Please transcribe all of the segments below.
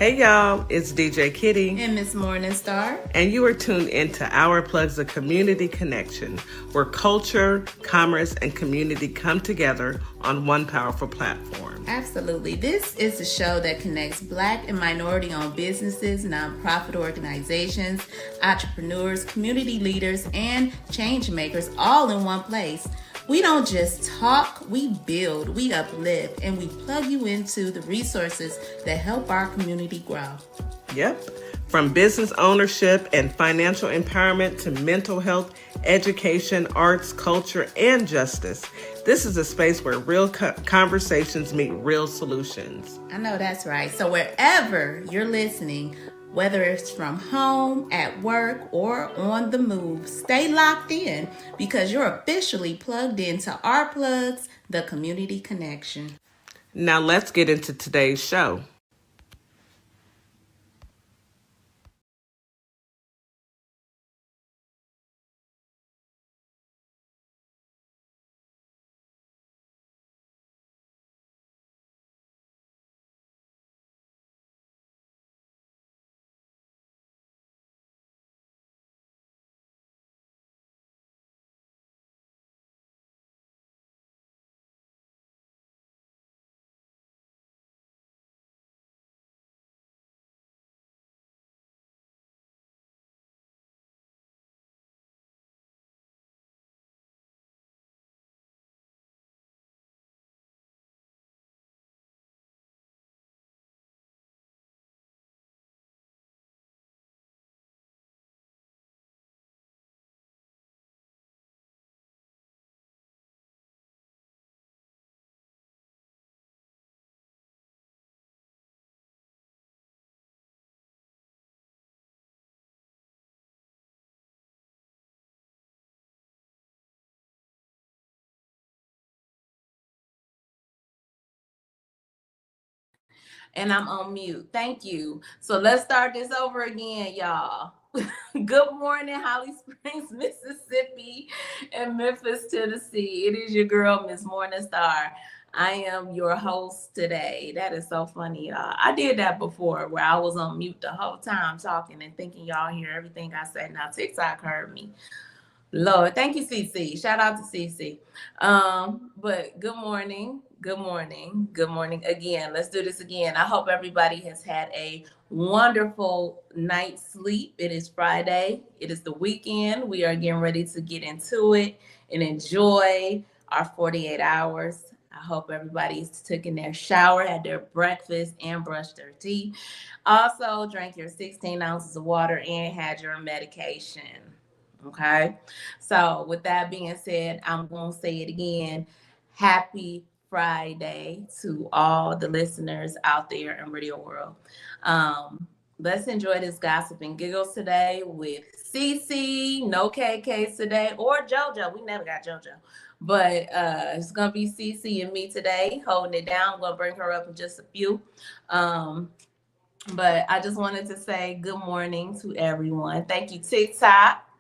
Hey y'all, it's DJ Kitty and Miss Morningstar, and you are tuned into Our Plugs of Community Connection, where culture, commerce, and community come together on one powerful platform. Absolutely. This is a show that connects Black and minority-owned businesses, nonprofit organizations, entrepreneurs, community leaders, and change makers all in one place. We don't just talk, we build, we uplift, and we plug you into the resources that help our community grow. Yep. From business ownership and financial empowerment to mental health, education, arts, culture, and justice. This is a space where real conversations meet real solutions. I know that's right. So wherever you're listening, whether it's from home, at work, or on the move, stay locked in because you're officially plugged into Our Plugs, the Community Connection. Now let's get into today's show. And I'm on mute. Thank you. So let's start this over again, y'all. Good morning, Holly Springs, Mississippi, and Memphis, Tennessee. It is your girl, Miss Morningstar. I am your host today. That is so funny, y'all. I did that before where I was on mute the whole time talking and thinking y'all hear everything I say. Now TikTok heard me. Lord, thank you, CC. Shout out to CC. But good morning again. Let's do this again. I hope everybody has had a wonderful night's sleep. It is Friday. It is the weekend. We are getting ready to get into it and enjoy our 48 hours. I hope everybody's taken their shower, had their breakfast, and brushed their teeth. Also, drank your 16 ounces of water and had your medication. Okay, so with that being said, I'm going to say it again. Happy Friday to all the listeners out there in Radio World. Let's enjoy this gossip and giggles today with CC, no KKs today, or JoJo. We never got JoJo. But it's going to be CC and me today holding it down. I'm going to bring her up in just a few. But I just wanted to say good morning to everyone. Thank you, TikTok.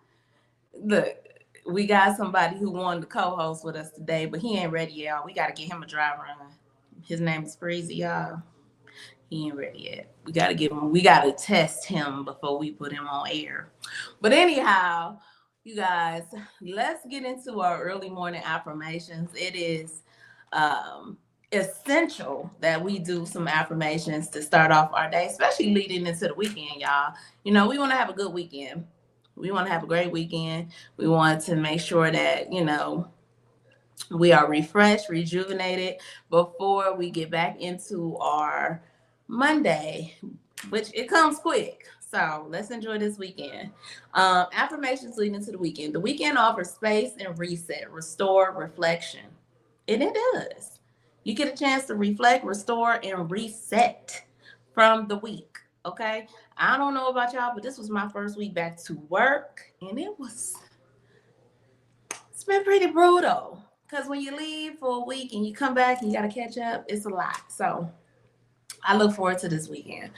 Look, we got somebody who wanted to co-host with us today, but he ain't ready, y'all. We got to get him a dry run. His name is Freezy, y'all. He ain't ready yet. We got to test him before we put him on air. But anyhow, you guys, let's get into our early morning affirmations. It is essential that we do some affirmations to start off our day, especially leading into the weekend, y'all. You know, we want to have a good weekend. We want to have a great weekend. We want to make sure that, you know, we are refreshed, rejuvenated before we get back into our Monday, which it comes quick. So let's enjoy this weekend. Affirmations leading into the weekend. The weekend offers space and reset, restore, reflection. And it does. You get a chance to reflect, restore, and reset from the week. Okay. I don't know about y'all, but this was my first week back to work, and it's been pretty brutal. Because when you leave for a week and you come back and you got to catch up, it's a lot. So I look forward to this weekend.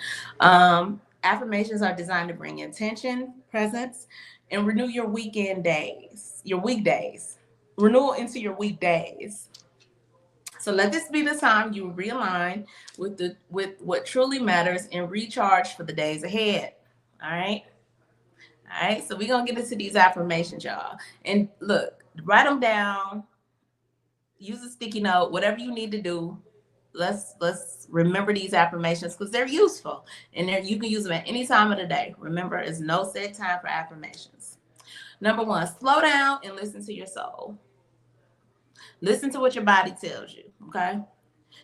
Affirmations are designed to bring intention, presence, and renew your weekdays. Renewal into your weekdays. So let this be the time you realign with what truly matters and recharge for the days ahead. All right. All right. So we're gonna get into these affirmations, y'all. And look, write them down, use a sticky note, whatever you need to do. Let's remember these affirmations because they're useful and you can use them at any time of the day. Remember, it's no set time for affirmations. Number one, slow down and listen to your soul. Listen to what your body tells you. Okay.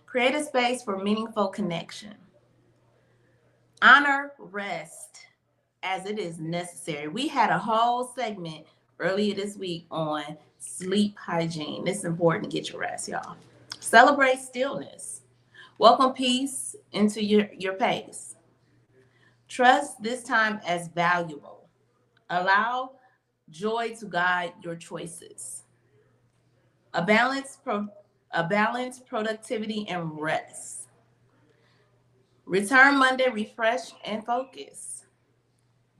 Create a space for meaningful connection. Honor rest as it is necessary. We had a whole segment earlier this week on sleep hygiene. It's important to get your rest, y'all. Celebrate stillness. Welcome peace into your pace. Trust this time as valuable. Allow joy to guide your choices. A balanced, a balanced productivity and rest. Return Monday refreshed and focused.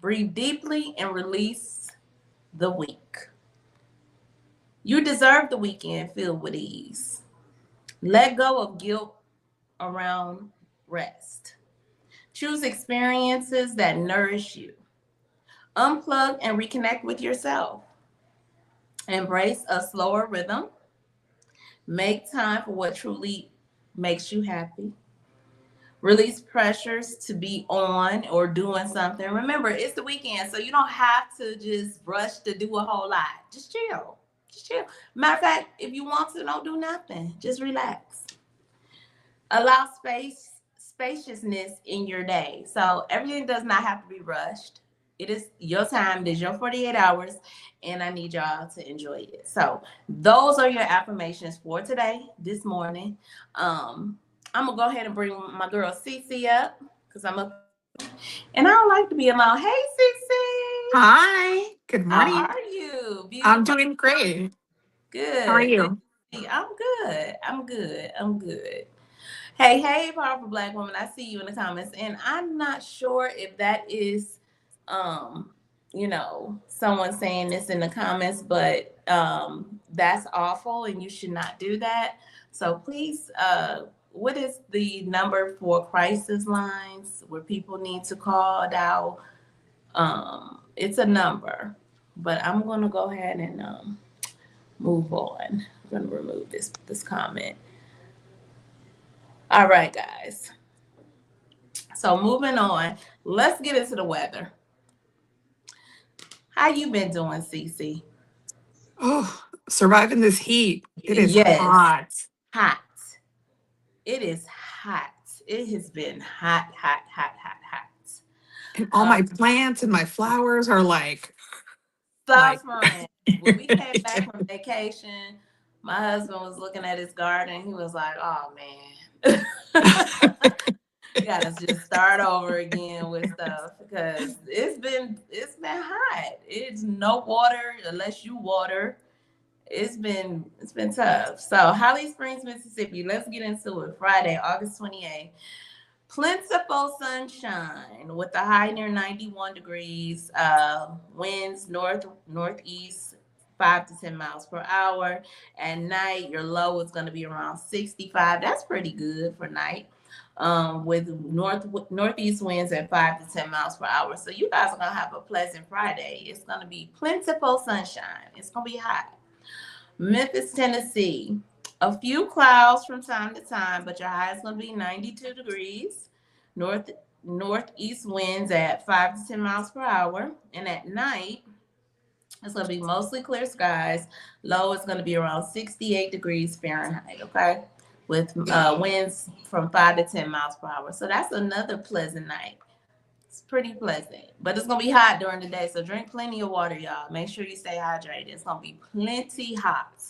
Breathe deeply and release the week. You deserve the weekend filled with ease. Let go of guilt around rest. Choose experiences that nourish you. Unplug and reconnect with yourself. Embrace a slower rhythm. Make time for what truly makes you happy. Release pressures to be on or doing something. Remember, it's the weekend, so you don't have to just rush to do a whole lot. Just chill. Just chill. Matter of fact, if you want to, don't do nothing. Just relax. Allow spaciousness in your day. So everything does not have to be rushed. It is your time. It is your 48 hours, and I need y'all to enjoy it. So those are your affirmations for today, this morning. I'm gonna go ahead and bring my girl Cece up because I'm up, and I don't like to be alone. Hey, Cece, Hi, good how morning. are you? I'm Beautiful. doing great. How are Good. Good. you? To see you. I'm good. I'm good. I'm good. Hey, hey, powerful Black woman. I see you in the comments, and I'm not sure if that is, um, someone saying this in the comments, but that's awful, and you should not do that. So please, what is the number for crisis lines where people need to call out? It's a number, but I'm gonna go ahead and move on. I'm gonna remove this comment. All right, guys. So moving on, let's get into the weather. How you been doing, Cece? Oh, surviving this heat. It is Yes, hot. hot. It is hot. It has been hot, hot, hot, hot, hot. And all Um, my plants and my flowers are like, suffering. When we came back yeah. from vacation, my husband was looking at his garden. He was like, "Oh man." Gotta just start over again with stuff because it's been hot. It's no water unless you water. It's been tough. So Holly Springs, Mississippi. Let's get into it. Friday, August 28th. Plentiful sunshine with a high near 91 degrees. Winds northeast 5 to 10 miles per hour. At night, your low is going to be around 65. That's pretty good for night. With northeast winds at 5 to 10 miles per hour. So you guys are gonna have a pleasant Friday. It's gonna be plentiful sunshine. It's gonna be hot. Memphis, Tennessee. A few clouds from time to time, but your high is going to be 92 degrees. North Northeast winds at 5 to 10 miles per hour. And at night, it's going to be mostly clear skies. Low is going to be around 68 degrees Fahrenheit, okay? With winds from 5 to 10 miles per hour. So that's another pleasant night. It's pretty pleasant, but it's gonna be hot during the day. So drink plenty of water, y'all. Make sure you stay hydrated. It's gonna be plenty hot.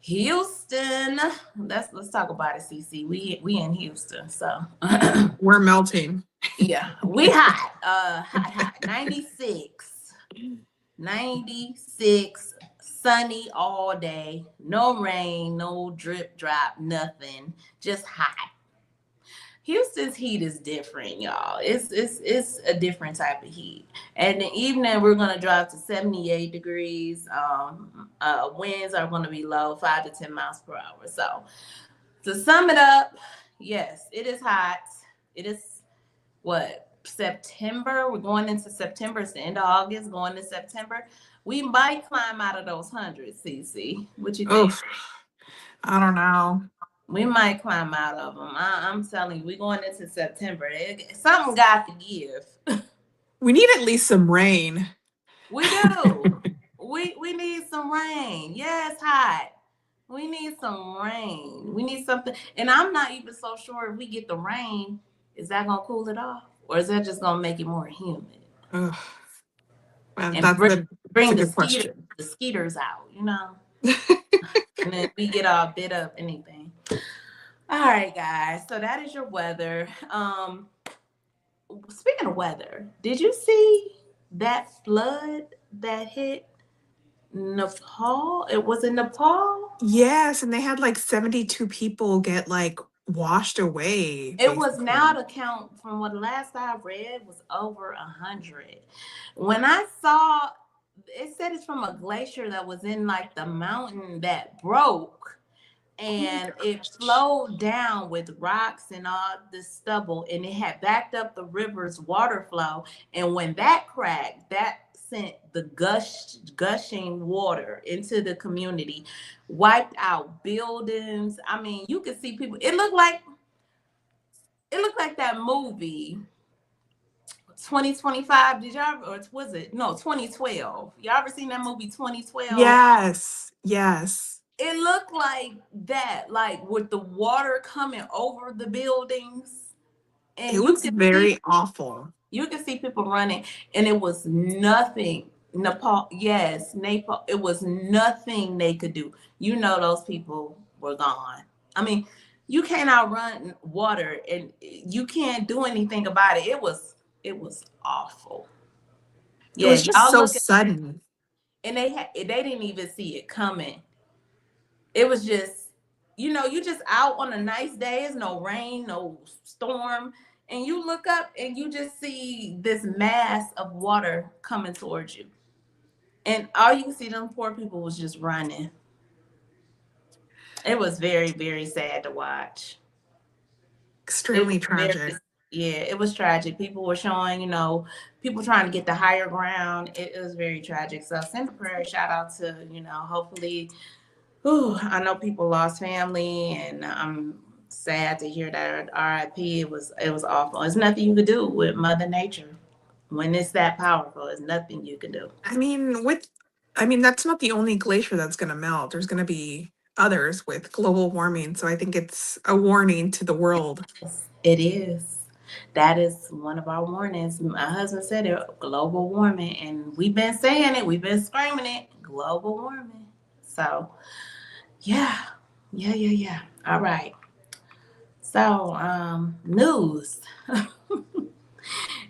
Houston, let's talk about it, CC. We in Houston, so We're melting. yeah, we hot. Hot. 96, 96, sunny all day. No rain, no drip drop, nothing. Just hot. Houston's heat is different, y'all. It's a different type of heat. And the evening we're gonna drop to 78 degrees. Winds are gonna be low, 5 to 10 miles per hour. So To sum it up, yes, it is hot. It is what, September? We're going into September. It's the end of August, going to September. We might climb out of those hundreds, Cece. What you think? Oof. I don't know. We might climb out of them. I'm telling you, we're going into September. Something got to give. We need at least some rain. We do. We need some rain. Yeah, it's hot. We need some rain. We need something. And I'm not even so sure if we get the rain, is that gonna cool it off? Or is that just gonna make it more humid? Ugh. Well, And that's bring a good question. the skeeters out, you know? And then we get all bit up, anything. All right, guys. So that is your weather. Speaking of weather, did you see that flood that hit Nepal? It was in Nepal. Yes, and they had like 72 people get like washed away, It was now basically. to count from what last I read was over 100. When I saw it said it's from a glacier that was in like the mountain that broke Oh my and it gosh. flowed down with rocks and all this stubble and it had backed up the river's water flow, and when that cracked, that sent the gushing water into the community, wiped out buildings. I mean, you could see people. It looked like that movie 2025. Did y'all, or was it, no, 2012? Y'all ever seen that movie 2012? Yes, yes. It looked like that, like with the water coming over the buildings, It and was very awful. you could see people running, and it was nothing. Nepal, yes, Nepal. It was nothing they could do. You know, those people were gone. I mean, you can't outrun water, and you can't do anything about it. It was awful. It Yeah, was just y'all so look at, sudden. and they didn't even see it coming. It was just, you just out on a nice day. It's no rain, no storm. And you look up and you just see this mass of water coming towards you. And all you can see, them poor people was just running. It was very, very sad to watch. It was Extremely very, tragic. yeah, it was tragic. People were showing, people trying to get the higher ground. It was very tragic. So send a prayer shout out to, hopefully. Ooh, I know people lost family, and I'm sad to hear that. RIP. It was awful. There's nothing you could do with Mother Nature when it's that powerful. There's nothing you can do. That's not the only glacier that's gonna melt. There's gonna be others with global warming. So I think it's a warning to the world. Yes, it is. That is one of our warnings. My husband said it. Global warming, and we've been saying it. We've been screaming it. Global warming. So yeah, yeah, yeah, yeah. All right. So news.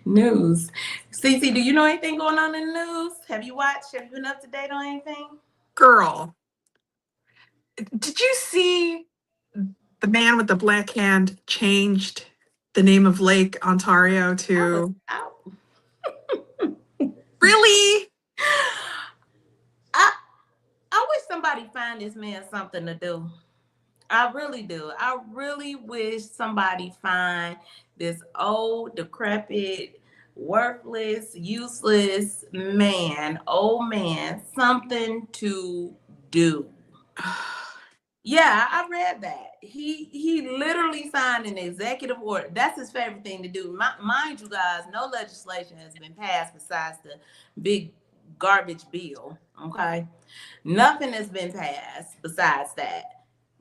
News. Cece, do you know anything going on in the news? Have you watched? Have you been up to date on anything? Girl, did you see the man with the black hand changed the name of Lake Ontario I was to out. really? I I wish somebody find this man something to do. I really do. I really wish somebody find this old, decrepit, worthless, useless man, old man, something to do. Yeah, I read that. He literally signed an executive order. That's his favorite thing to do. Mind you, guys, no legislation has been passed besides the big garbage bill. Nothing has been passed besides that.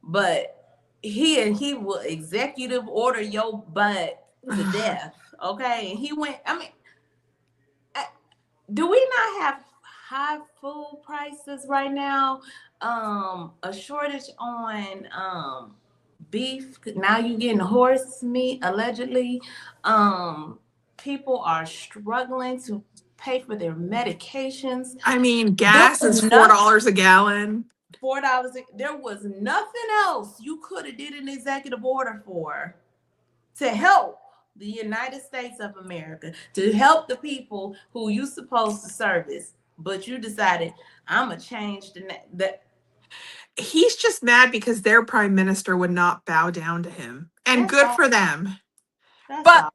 But he will executive order your butt to death. Okay, and he went. I mean, do we not have high food prices right now? A shortage on beef. Now you getting horse meat allegedly. People are struggling to pay for their medications. There Gas is was $4 a gallon. $4. There was nothing else you could have did an executive order for to help the United States of America, to help the people who you supposed to service, but you decided I'm gonna change the He's just mad because their prime minister would not bow down to him. And That's good all. for them. That's But all.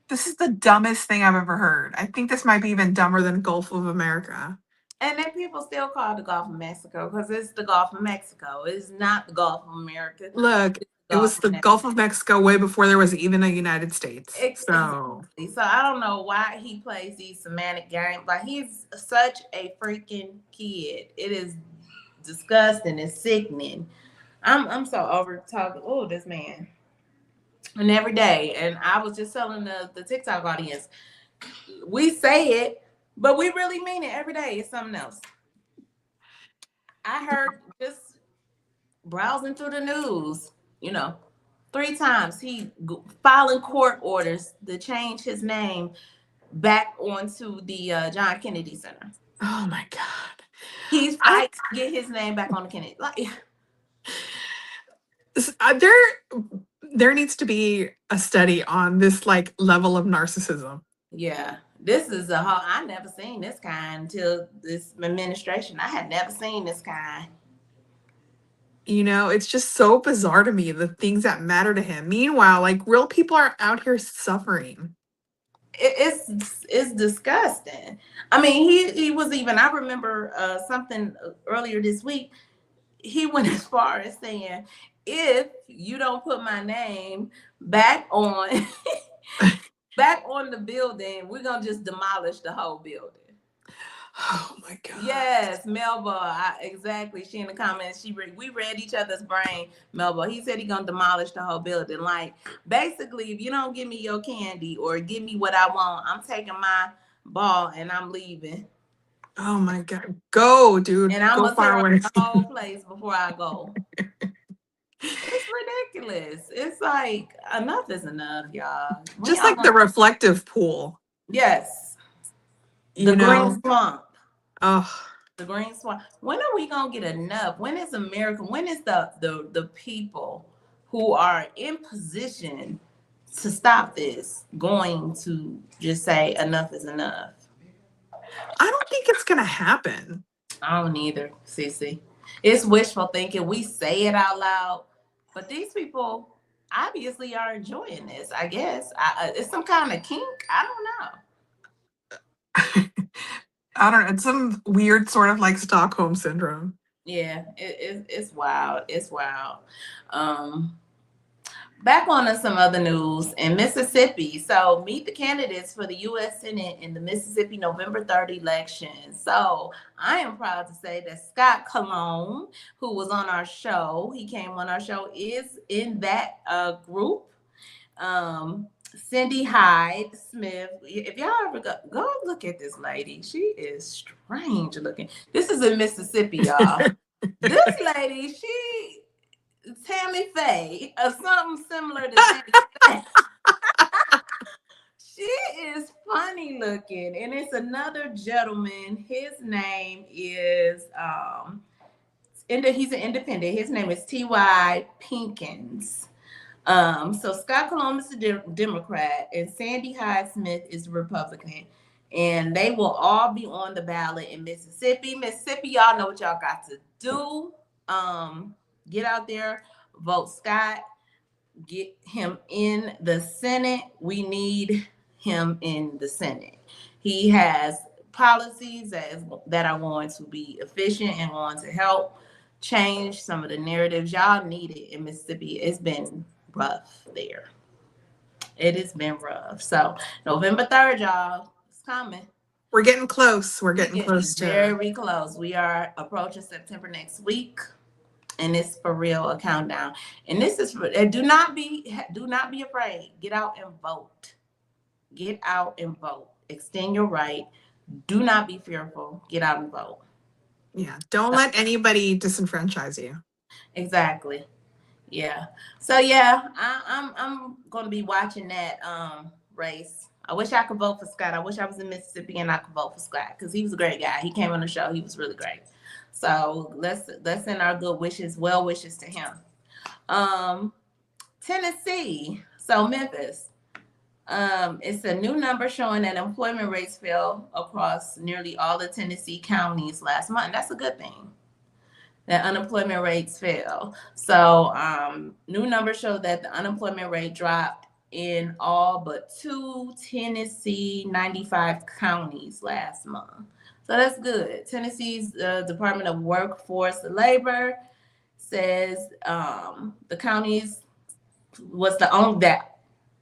this is the dumbest thing I've ever heard. I think this might be even dumber than Gulf of America. And then people still call it the Gulf of Mexico because it's the Gulf of Mexico. It's not the Gulf of America. Look, It's the it Gulf was of the Mexico. Gulf of Mexico way before there was even a United States. So, Exactly. So I don't know why he plays these semantic games. Like, he's such a freaking kid. It is disgusting. It's sickening. I'm so over talking. Oh, this man. And every day. And I was just telling the TikTok audience, we say it, but we really mean it every day. It's something else. I heard just browsing through the news, 3 times he filing court orders to change his name back onto the John Kennedy Center. oh my God. He's fighting to get his name back on the Kennedy. Like, There needs to be a study on this like level of narcissism. yeah, this is a whole. I never seen this kind until this administration. I had never seen this kind. It's just so bizarre to me, the things that matter to him. Meanwhile, like real people are out here suffering. It's disgusting. I mean, he was even. I remember something earlier this week. He went as far as saying, if you don't put my name back on the building, we're gonna just demolish the whole building. Oh my God. Yes, Melba, exactly. She in the comments, we read each other's brain. Melba, he said he gonna demolish the whole building. Like, basically, if you don't give me your candy or give me what I want, I'm taking my ball and I'm leaving. Oh my God. Go, dude. And I'm Go gonna far tear away. up the whole place before I go. It's ridiculous. It's like, enough is enough, y'all. Just like the reflective pool. Yes. The green swamp. Oh. The green swamp. When are we gonna get enough? When is America? When is the people who are in position to stop this going to just say enough is enough? I don't think it's gonna happen. I don't either, Cece. It's wishful thinking. We say it out loud, but these people obviously are enjoying this. I guess it's some kind of kink. I don't know. I don't know. It's some weird sort of like Stockholm syndrome. Yeah, it's wild. It's wild. Back on to some other news in Mississippi. So meet the candidates for the U.S. Senate in the Mississippi November 3rd election. So I am proud to say that Scott Cologne, who was on our show, he came on our show, is in that group. Cindy Hyde Smith. If y'all ever go look at this lady, she is strange looking. This is in Mississippi, y'all. This lady, she Tammy Faye or something similar to Tammy Faye. She is funny looking, and it's another gentleman. His name is he's an independent. His name is T.Y. Pinkins. So Scott Cologne is a Democrat and Sandy Hyde Smith is a Republican. And they will all be on the ballot in Mississippi. Mississippi, y'all know what y'all got to do. Get out there, vote Scott, get him in the Senate. We need him in the Senate. He has policies that are going to be efficient and going to help change some of the narratives. Y'all need it in Mississippi. It's been rough there. It has been rough. So November 3rd, y'all, it's coming. We're getting close. We're getting close to very close. We are approaching September next week, and it's for real a countdown. And this is do not be afraid. Get out and vote. Get out and vote. Extend your right. Do not be fearful. Get out and vote. Yeah. Don't let anybody disenfranchise you. Exactly. Yeah. So yeah, I'm gonna be watching that race. I wish I could vote for Scott. I wish I was in Mississippi and I could vote for Scott because he was a great guy. He came on the show. He was really great. So let's send our good wishes, well wishes to him. Tennessee. So Memphis. It's a new number showing that employment rates fell across nearly all the Tennessee counties last month. That's a good thing. that unemployment rates fell. So new numbers show that the unemployment rate dropped in all but 2 Tennessee 95 counties last month. So that's good. Tennessee's Department of Workforce and Labor says the counties was the only that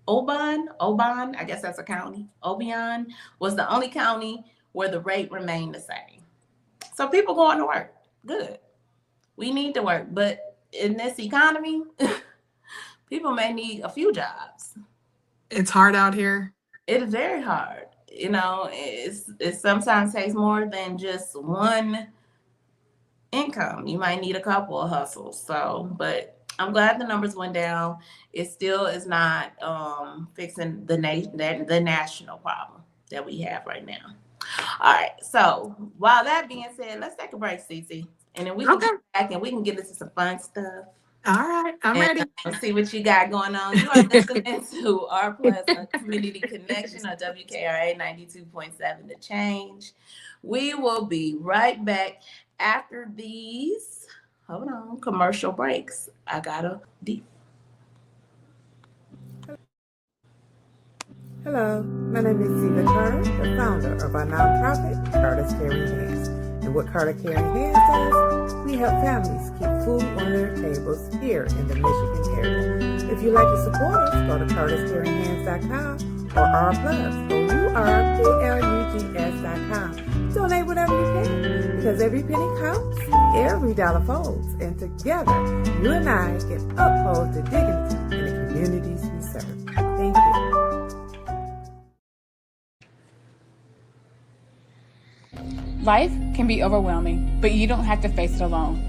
Oban, I guess that's a county. Obion was the only county where the rate remained the same. So people going to work. Good. We need to work, but in this economy, people may need a few jobs. It's hard out here. It is very hard. You know, it sometimes takes more than just one income. You might need a couple of hustles. So, but I'm glad the numbers went down. It still is not fixing the national problem that we have right now. All right. So while that being said, let's take a break, Cece, and then we can come back and we can get into some fun stuff. All right, I'm ready. See what you got going on. You are listening to our Plus Community Connection on WKRA 92.7 The Change. We will be right back after these, hold on, commercial breaks. I gotta deep. Hello, my name is Siva Carter, the founder of our nonprofit, Carter's Caring Hands. And what Carter Caring Hands does, we help families keep food on their tables here in the Michigan area. If you'd like to support us, go to carterscaringhands.com or our plugs, OURPLUGS.com. Donate whatever you can, because every penny counts, every dollar folds, and together, you and I can uphold the dignity in the communities we serve. Thank you. Life can be overwhelming, but you don't have to face it alone.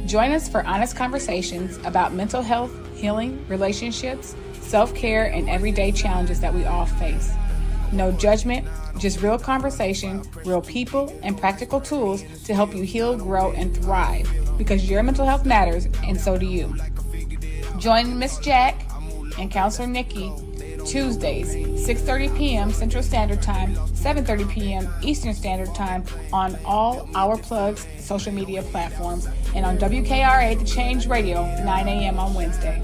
Join us for honest conversations about mental health, healing, relationships, self-care, and everyday challenges that we all face. No judgment, just real conversation, real people, and practical tools to help you heal, grow, and thrive, because your mental health matters, and so do you. Join Miss Jack and Counselor Nikki Tuesdays, 6:30 p.m. Central Standard Time, 7:30 p.m. Eastern Standard Time on all our plugs social media platforms and on WKRA The Change Radio, 9 a.m. on Wednesday.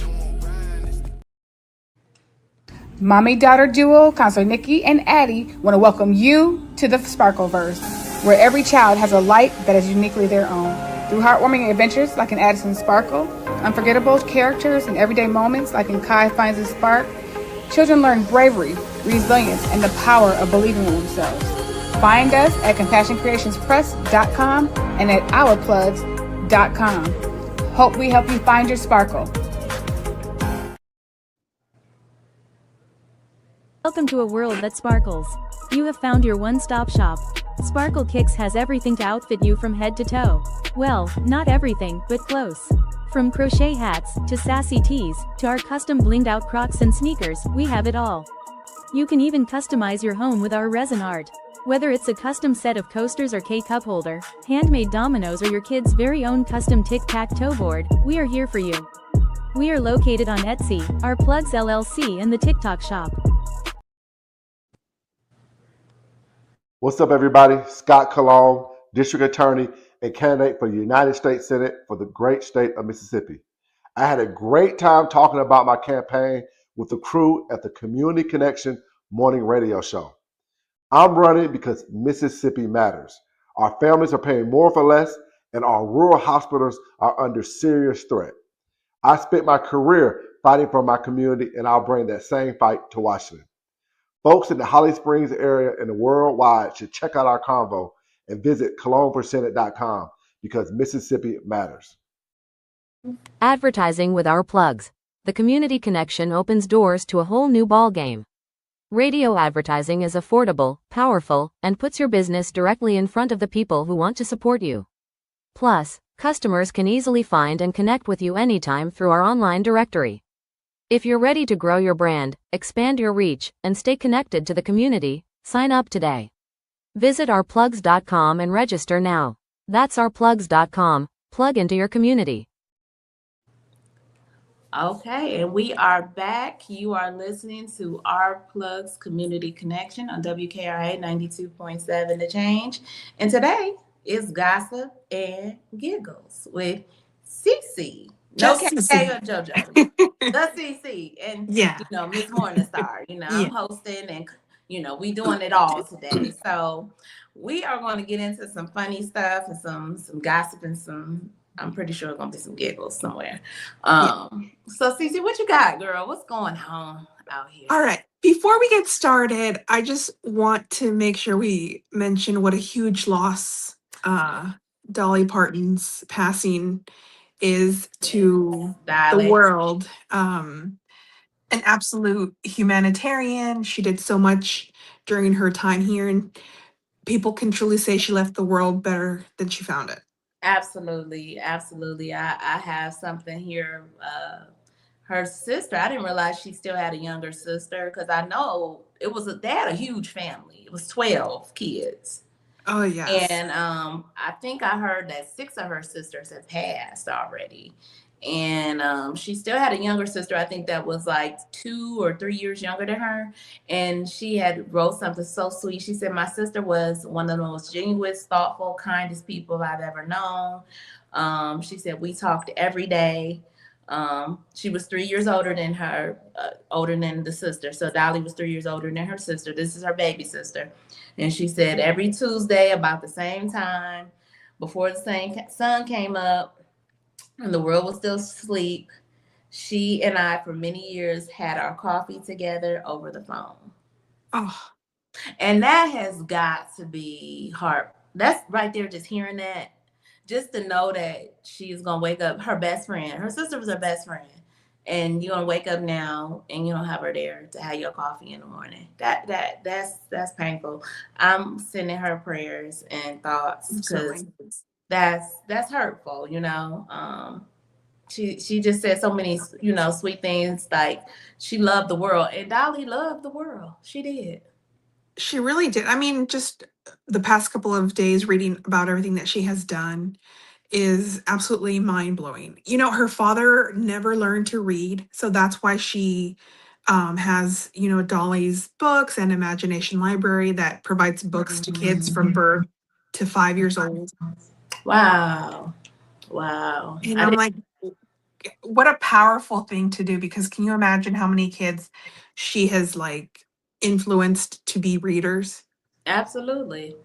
Mommy-daughter duo, Counselor Nikki and Addie, want to welcome you to the Sparkleverse, where every child has a light that is uniquely their own. Through heartwarming adventures like in Addison Sparkle, unforgettable characters and everyday moments like in Kai Finds a Spark, children learn bravery, resilience, and the power of believing in themselves. Find us at CompassionCreationsPress.com and at OurPlugs.com. Hope we help you find your sparkle. Welcome to a world that sparkles. You have found your one-stop shop. Sparkle Kicks has everything to outfit you from head to toe. Well, not everything, but close. From crochet hats, to sassy tees, to our custom blinged out Crocs and sneakers, we have it all. You can even customize your home with our resin art. Whether it's a custom set of coasters or K-cup holder, handmade dominoes or your kid's very own custom tic-tac-toe board, we are here for you. We are located on Etsy, our Plugs LLC, and the TikTok shop. What's up, everybody? Scott Cologne, District Attorney and candidate for the United States Senate for the great state of Mississippi. I had a great time talking about my campaign with the crew at the Community Connection morning radio show. I'm running because Mississippi matters. Our families are paying more for less, and our rural hospitals are under serious threat. I spent my career fighting for my community, and I'll bring that same fight to Washington. Folks in the Holly Springs area and the worldwide should check out our convo and visit cologneforsenate.com because Mississippi matters. Advertising with our plugs. The Community Connection opens doors to a whole new ballgame. Radio advertising is affordable, powerful, and puts your business directly in front of the people who want to support you. Plus, customers can easily find and connect with you anytime through our online directory. If you're ready to grow your brand, expand your reach, and stay connected to the community, sign up today. Visit ourplugs.com and register now. That's ourplugs.com. Plug into your community. Okay, and we are back. You are listening to our Plugs Community Connection on WKRA 92.7 The Change. And today It's Gossip and Giggles with Cece. No Just KK Cece. or JoJo. The Cece. And, Yeah. Miss Morningstar. I'm Yeah. hosting and, we doing it all today. So we are going to get into some funny stuff and some gossip and I'm pretty sure it's going to be some giggles somewhere. Yeah. So Cece, what you got, girl? What's going on out here? All right. Before we get started, I just want to make sure we mention what a huge loss Dolly Parton's passing is to the Dolly. world. An absolute humanitarian. She did so much during her time here, and people can truly say she left the world better than she found it. Absolutely, absolutely. I have something here. Her sister, I didn't realize she still had a younger sister because I know they had a huge family. It was 12 kids. Oh, yes. And I think I heard that 6 of her sisters have passed already. And she still had a younger sister, I think that was like 2 or 3 years younger than her. And she had wrote something so sweet. She said, my sister was one of the most genuine, thoughtful, kindest people I've ever known. She said, we talked every day. She was 3 years older than the sister. So Dolly was 3 years older than her sister. This is her baby sister. And she said every Tuesday about the same time, before the sun came up and the world was still asleep, she and I for many years had our coffee together over the phone. Oh. And that has got to be hard. That's right there, just hearing that. Just to know that she's going to wake up, her best friend, her sister was her best friend, and you're going to wake up now and you don't have her there to have your coffee in the morning. That's painful. I'm sending her prayers and thoughts because that's hurtful, She just said so many, sweet things, like she loved the world, and Dolly loved the world. She did. She really did. I mean, just the past couple of days reading about everything that she has done is absolutely mind-blowing. Her father never learned to read, so that's why she has, Dolly's books and Imagination Library that provides books to kids from birth to 5 years old. Wow. And I'm like, what a powerful thing to do, because can you imagine how many kids she has influenced to be readers? Absolutely.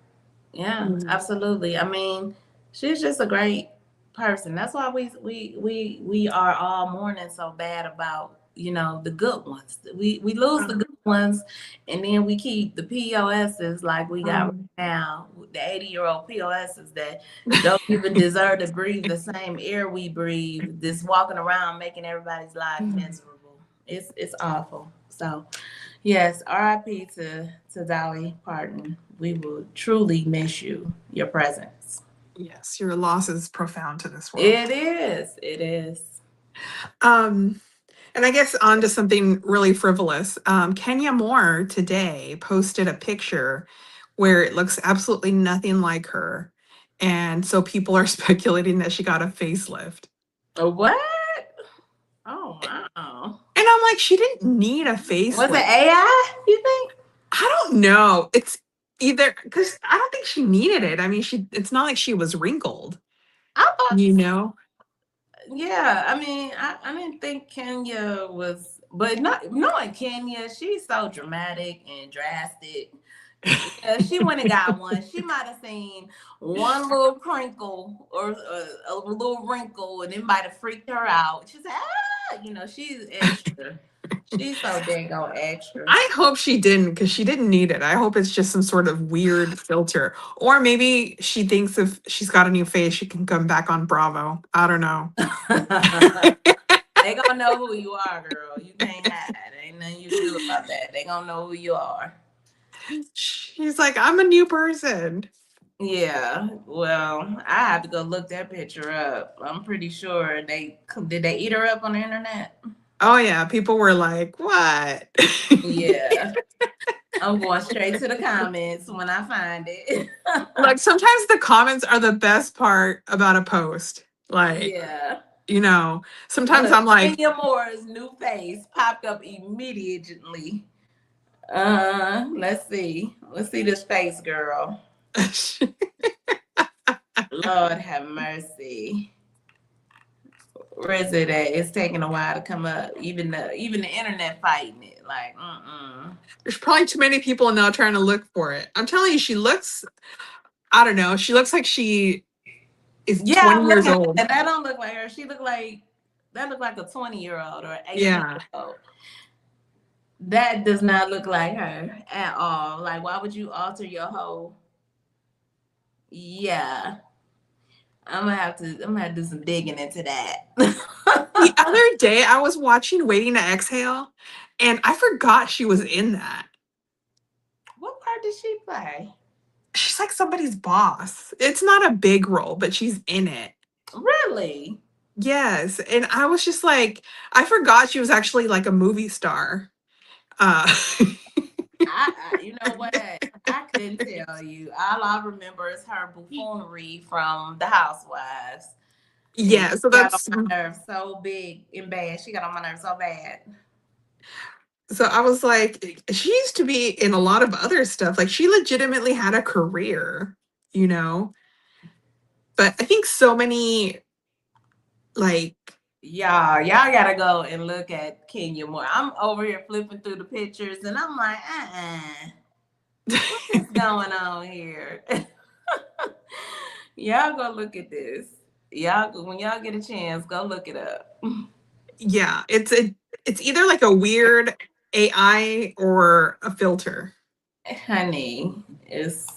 Yeah, absolutely. I mean, she's just a great person. That's why we are all mourning so bad about, the good ones. We lose the good ones, and then we keep the POSs like we got right now, the 80-year-old POSs that don't even deserve to breathe the same air we breathe, just walking around making everybody's life miserable. It's awful. So yes, RIP to Dolly Parton. We will truly miss you, your presence. Yes, your loss is profound to this world. It is. And I guess on to something really frivolous. Kenya Moore today posted a picture where it looks absolutely nothing like her. And so people are speculating that she got a facelift. A what? Oh, wow. And I'm like, she didn't need a facelift. Was it AI, you think? I don't know. It's either, because I don't think she needed it. I mean, it's not like she was wrinkled. I thought, Yeah, I mean, I didn't think Kenya was, but not knowing Kenya, she's so dramatic and drastic. She went and got one. She might have seen one little crinkle or a little wrinkle, and it might have freaked her out. She said, she's extra. She's so dang on extra. I hope she didn't, because she didn't need it. I hope it's just some sort of weird filter. Or maybe she thinks if she's got a new face, she can come back on Bravo. I don't know. They gonna know who you are, girl. You can't hide. Ain't nothing you can do about that. They gonna know who you are. She's like, I'm a new person. Yeah, well, I have to go look that picture up. I'm pretty sure did they eat her up on the internet? Oh yeah, people were like, what? Yeah. I'm going straight to the comments when I find it. Like, sometimes the comments are the best part about a post. Like, yeah. Sometimes I'm like, Kenya Moore's new face popped up immediately. Let's see this face, girl. Lord have mercy. Where is it at? It's taking a while to come up. Even the internet fighting it. Like, There's probably too many people now trying to look for it. I'm telling you, she looks, I don't know, she looks like she is Yeah, 20 I'm years looking old. at that. Don't look like her. She look like a 20-year-old or an 18-year-old. That does not look like her at all. Like, why would you alter your whole? Yeah, I'm gonna have to do some digging into that. The other day, I was watching Waiting to Exhale, and I forgot she was in that. What part did she play? She's like somebody's boss. It's not a big role, but she's in it. Really? Yes. And I was just like, I forgot she was actually like a movie star. You know what? I couldn't tell you. All I remember is her buffoonery from The Housewives. Yeah, so got that's on my nerves so big and bad. She got on my nerves so bad. so I was like, she used to be in a lot of other stuff. Like she legitimately had a career, you know? But I think so many like Y'all gotta go and look at Kenya more. I'm over here flipping through the pictures and I'm like, what is going on here? Y'all go look at this. When y'all get a chance, go look it up. yeah, it's either like a weird AI or a filter. Honey, it's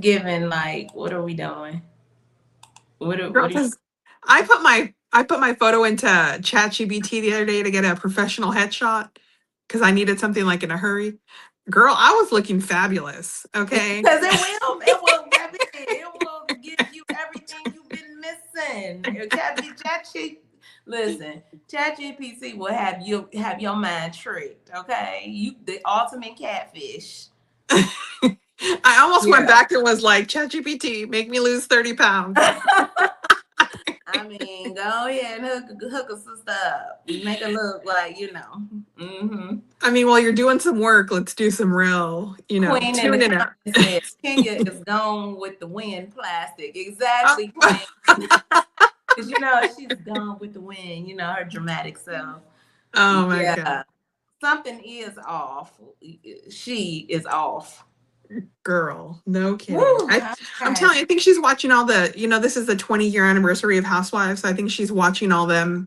given like, what are we doing? What are you? I put my photo into ChatGPT the other day to get a professional headshot because I needed something like in a hurry. Girl, I was looking fabulous. Okay. Because it will give you everything you've been missing. Listen, ChatGPT will have your mind tricked. Okay, you the ultimate catfish. I almost went back and was like, ChatGPT, make me lose 30 pounds. I mean, go ahead and hook a sister up. Make her look like, Mm-hmm. I mean, while you're doing some work, let's do some real, Queen in tuning the it. says Kenya is gone with the wind plastic. Exactly, Queen. Because she's gone with the wind, her dramatic self. Oh my God. Something is off. She is off. Girl, no kidding. I'm telling you, I think she's watching all the, this is the 20-year anniversary of Housewives. So I think she's watching all them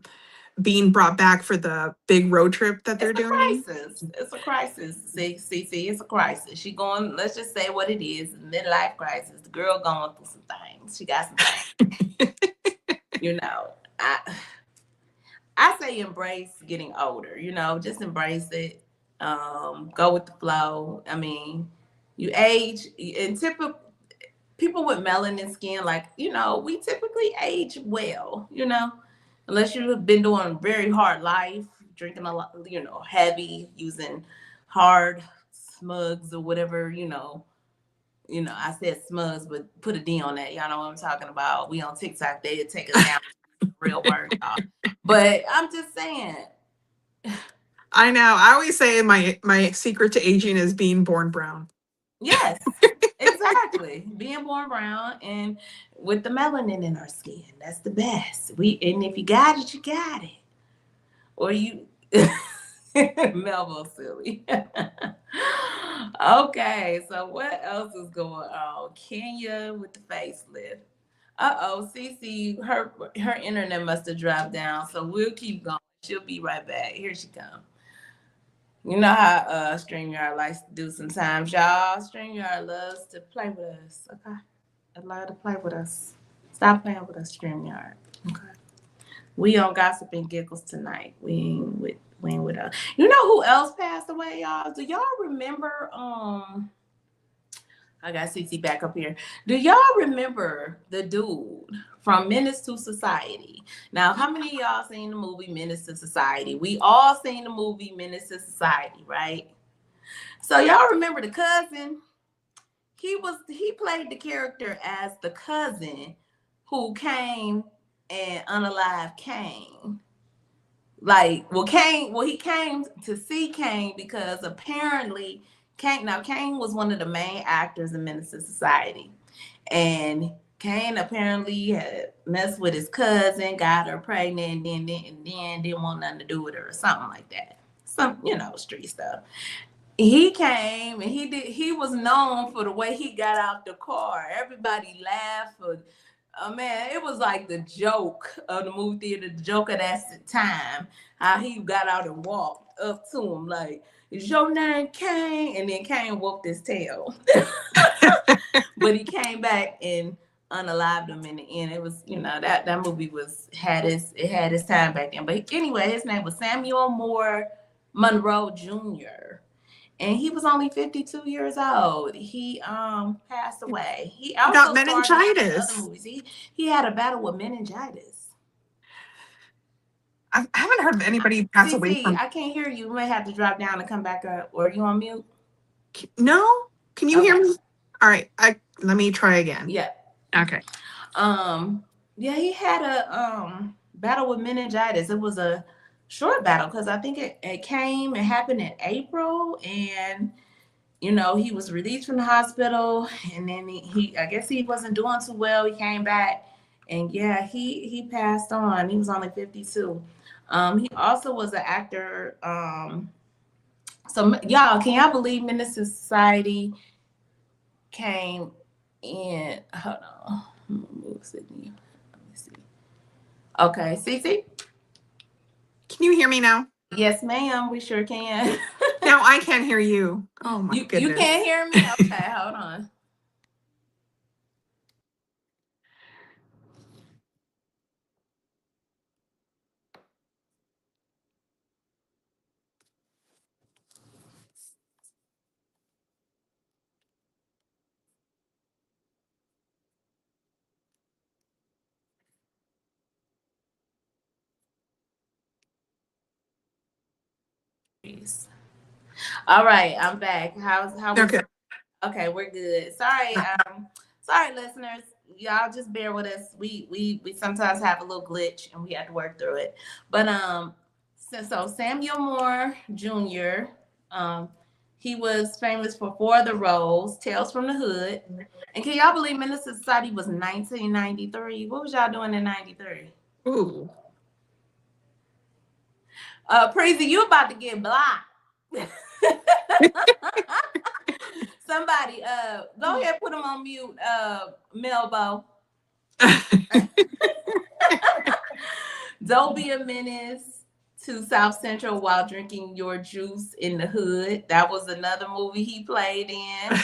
being brought back for the big road trip that they're doing. It's a crisis. See, it's a crisis. She going, let's just say what it is, midlife crisis. The girl going through some things. She got some things. I say embrace getting older, just embrace it. Go with the flow. I mean, you age, and people with melanin skin, like, we typically age well, unless you have been doing a very hard life, drinking a lot, heavy, using hard smugs or whatever, I said smugs, but put a D on that. Y'all know what I'm talking about. We on TikTok, they take us down real word. But I'm just saying. I know. I always say my secret to aging is being born brown. Yes, exactly. Being born brown and with the melanin in our skin. That's the best. And if you got it, you got it. Or you Melville silly. Okay, so what else is going on? Kenya with the facelift. Cece, her internet must have dropped down, so we'll keep going. She'll be right back. Here she comes. You know how StreamYard likes to do sometimes, y'all. StreamYard loves to play with us, okay? They love to play with us. Stop playing with us, StreamYard, okay? We on Gossip and Giggles tonight. We ain't with us. You know who else passed away, y'all? Do y'all remember, I got Cece back up here. Do y'all remember the dude from Menace to Society? Now, how many of y'all seen the movie Menace to Society? We all seen the movie Menace to Society, right? So y'all remember the cousin? He played the character as the cousin who came and unalived Cain. He came to see Cain because apparently Cain was one of the main actors in Menace to Society. And Kane apparently had messed with his cousin, got her pregnant, and then didn't want nothing to do with her or something like that. Some, street stuff. He came and he was known for the way he got out the car. Everybody laughed. Man, it was like the joke of the movie theater, the joke of that time, how he got out and walked up to him like, "Is your name Kane?" And then Kane whooped his tail. But he came back and unalived him in the end. It was, that movie had its time back then. But anyway, his name was Samuel Moore Monroe Jr. And he was only 52 years old. He passed away. He also got starred in meningitis. other movies. He had a battle with meningitis. I haven't heard of anybody pass away from. I can't hear you. You may have to drop down and come back up. Or are you on mute? No? Can you hear me? All right. Let me try again. Yeah. Okay. Yeah, he had a battle with meningitis. It was a short battle because I think it happened in April, and he was released from the hospital, and then I guess he wasn't doing too well. He came back, and yeah, he passed on. He was only 52. He also was an actor. So y'all, can y'all believe Menace to Society came in? Hold on, I'm gonna move Sydney. Let me see. Okay, Cece. Can you hear me now? Yes, ma'am. We sure can. Now I can't hear you. Oh my goodness. You can't hear me? Okay, hold on. All right, I'm back. Okay. Okay, we're good. Sorry, listeners. Y'all just bear with us. We sometimes have a little glitch and we have to work through it. But so Samuel Moore Jr. He was famous for Four of the Rose, Tales from the Hood. And can y'all believe Menace to Society was 1993? What was y'all doing in 93? Ooh. Preezy, you about to get blocked. Somebody, go ahead, put him on mute, Melbo. Don't be a menace to South Central while drinking your juice in the hood. That was another movie he played in.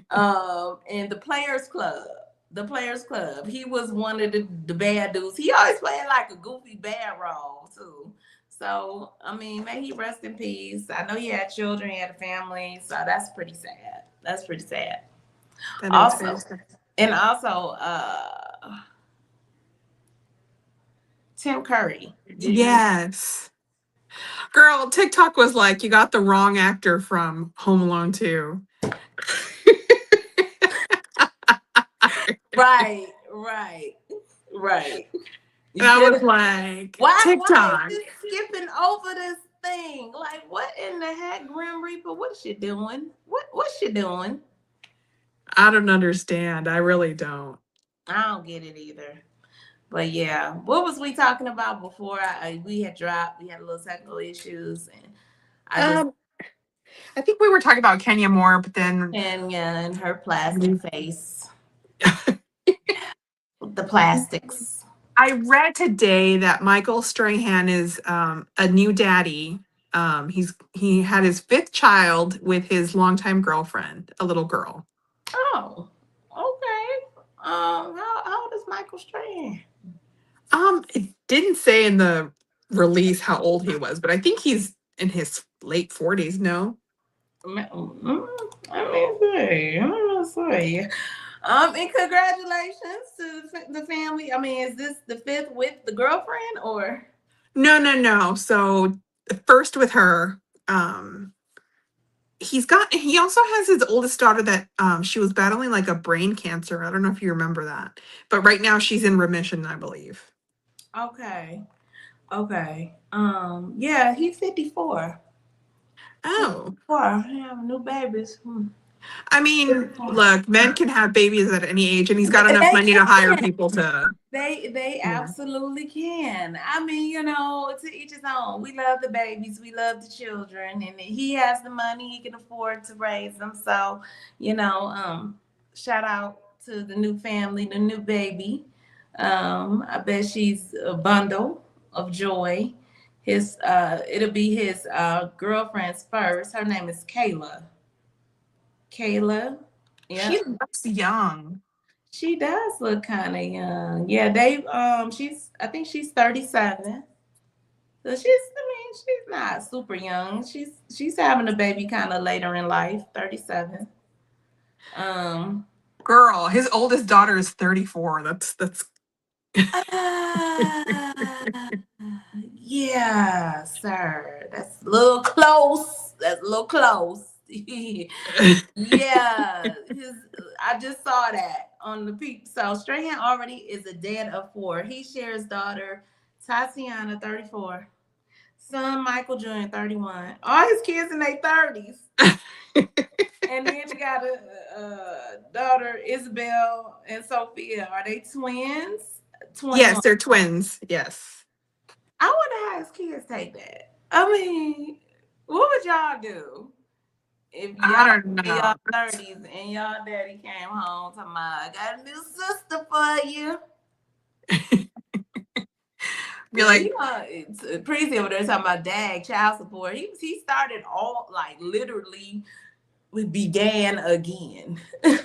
And The Players Club. The Players Club. He was one of the bad dudes. He always played like a goofy bad role too. So, I mean, may he rest in peace. I know he had children, he had a family, so that's pretty sad. That's pretty sad. Also, Tim Curry. Yes. Girl, TikTok was like, you got the wrong actor from Home Alone 2. Right. And I was like, TikTok. Why is this skipping over this thing? Like, what in the heck, Grim Reaper? What's she doing? What's she doing? I don't understand. I really don't. I don't get it either. But yeah, what was we talking about before we had dropped? We had a little technical issues, and I think we were talking about Kenya Moore, but then Kenya and her plastic face, the plastics. I read today that Michael Strahan is a new daddy. He had his 5th child with his longtime girlfriend, a little girl. Oh, okay. How old is Michael Strahan? It didn't say in the release how old he was, but I think he's in his late 40s. No. Let me see. And congratulations to the family. I mean, is this the 5th with the girlfriend or? No. So first with her. He also has his oldest daughter that she was battling like a brain cancer. I don't know if you remember that, but right now she's in remission, I believe. Okay. Yeah, he's 54. Oh. I have new babies. I mean, look, men can have babies at any age, and he's got enough They money to hire can. people to. They Yeah. absolutely can. I mean, to each his own. We love the babies, we love the children, and he has the money, he can afford to raise them. So, shout out to the new family, the new baby. I bet she's a bundle of joy. It'll be his girlfriend's first. Her name is Kayla. Kayla. She Yeah. looks young. She does look kind of young. Yeah, I think she's 37. So she's not super young. She's having a baby kind of later in life, 37. Um Girl, his oldest daughter is 34. That's uh, yeah, sir. That's a little close. That's a little close. Yeah, I just saw that on the peep. So Strahan already is a dad of 4. He shares daughter Tatiana, 34, son Michael Jr., 31. All his kids in their 30s. And then he got a daughter, Isabel and Sophia. Are they twins? 21. Yes, they're twins. Yes. I wonder how his kids take that. I mean, what would y'all do? If I y'all don't in know. y'all 30s and y'all daddy came home talking about, I got a new sister for you. Be like, It's Preezy over there talking about dad child support. He started all like literally began again. girl,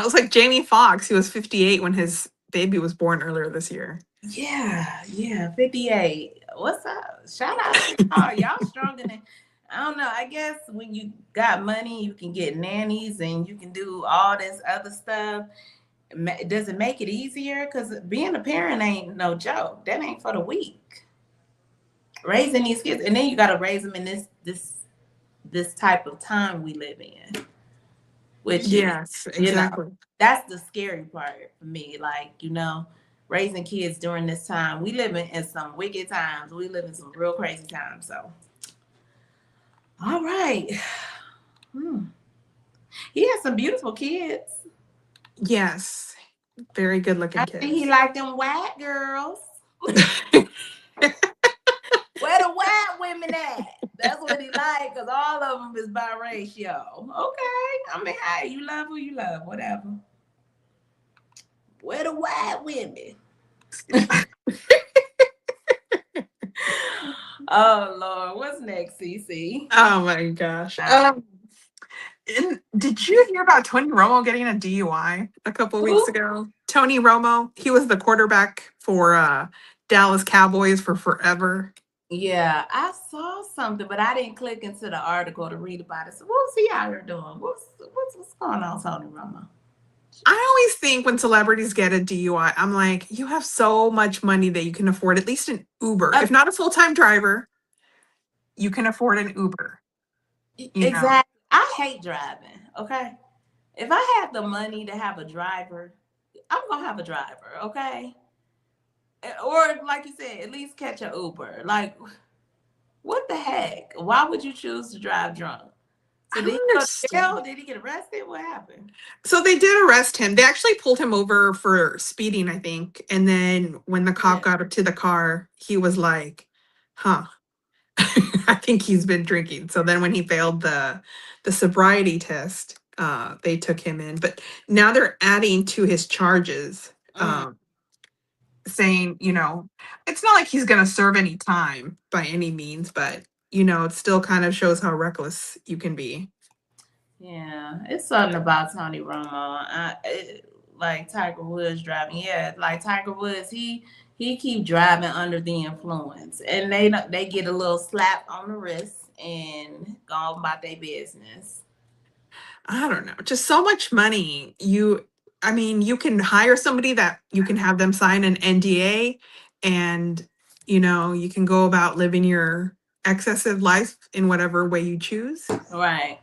it's like Jamie Foxx. He was 58 when his baby was born earlier this year. Yeah, 58. What's up? Shout out to y'all stronger than I don't know. I guess when you got money, you can get nannies and you can do all this other stuff. Does it make it easier? Because being a parent ain't no joke. That ain't for the weak. Raising these kids, and then you got to raise them in this type of time we live in, which Yes, exactly. that's the scary part for me. Like raising kids during this time, we live in some wicked times. We live in some real crazy times. So, all right. He has some beautiful kids. Yes. Very good looking I kids. think he liked them white girls. Where the white women at? That's what he like, because all of them is biracial. Okay. I mean, hey, you love who you love, whatever. Where the white women? Oh, Lord. What's next, CC? Oh, my gosh. Did you hear about Tony Romo getting a DUI a couple weeks ago? Tony Romo, he was the quarterback for Dallas Cowboys for forever. Yeah, I saw something, but I didn't click into the article to read about it. So what's he out here doing? What's going on, Tony Romo? I always think when celebrities get a DUI, I'm like, you have so much money that you can afford at least an Uber. If not a full-time driver, you can afford an Uber. Exactly. I hate driving. Okay. If I have the money to have a driver, I'm gonna have a driver. Okay. Or like you said, at least catch an Uber. Like, what the heck? Why would you choose to drive drunk? So did he go to jail? Did he get arrested? What happened? So they did arrest him. They actually pulled him over for speeding, I think. And then when the cop got up to the car, he was like, huh. I think he's been drinking. So then when he failed the sobriety test, they took him in. But now they're adding to his charges, saying, it's not like he's going to serve any time by any means, but, it still kind of shows how reckless you can be. Yeah, it's something about Tony Romo. Like Tiger Woods driving. Yeah, like Tiger Woods, he keep driving under the influence, and they get a little slap on the wrist and go on about their business. I don't know, just so much money. You can hire somebody that you can have them sign an NDA, and you can go about living your excessive life in whatever way you choose. Right.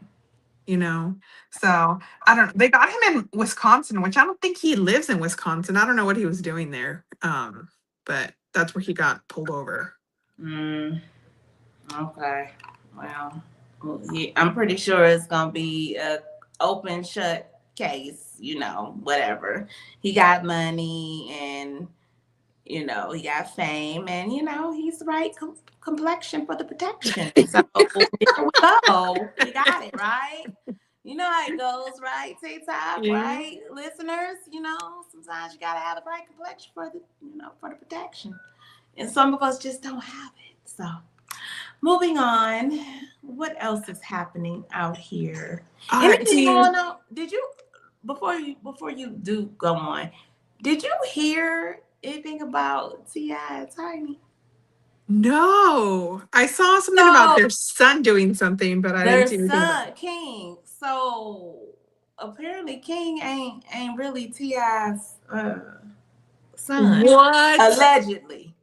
So I don't know. They got him in Wisconsin, which I don't think he lives in Wisconsin. I don't know what he was doing there. But that's where he got pulled over. Okay. Well, Well, yeah, I'm pretty sure it's gonna be a open shut case, whatever. He got money and he got fame and he's the right complexion for the protection. So here we go. We got it, right? You know how it goes, right? TikTok, Yeah. right? Listeners, sometimes you gotta have the right complexion for the protection. And some of us just don't have it. So moving on, what else is happening out here? Do Anything you going on? Did you before you do go on? Did you hear anything about Ti and Tiny? No, I saw something about So their son doing something, but I didn't their see anything about son King. So apparently King ain't really Ti's son, what. allegedly.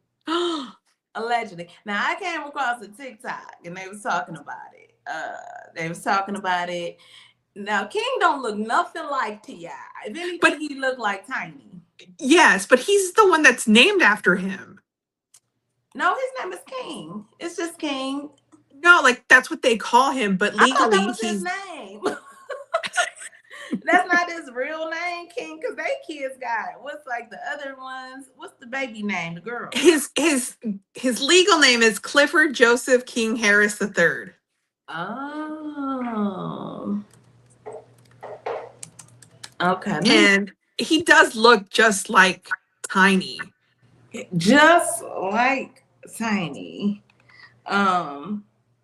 Allegedly. Now I came across a TikTok and they was talking about it. Now King don't look nothing like Ti. If anything, But he looked like Tiny. yes, but he's the one that's named after him. No, his name is King. It's just King. No, like that's what they call him, but I thought that legally was his he's name. That's not his real name, King, because they kids got what's like the other ones. What's the baby name? The girl. his legal name is Clifford Joseph King Harris III. Oh. Okay. And he does look just like Tiny. Just like Tiny.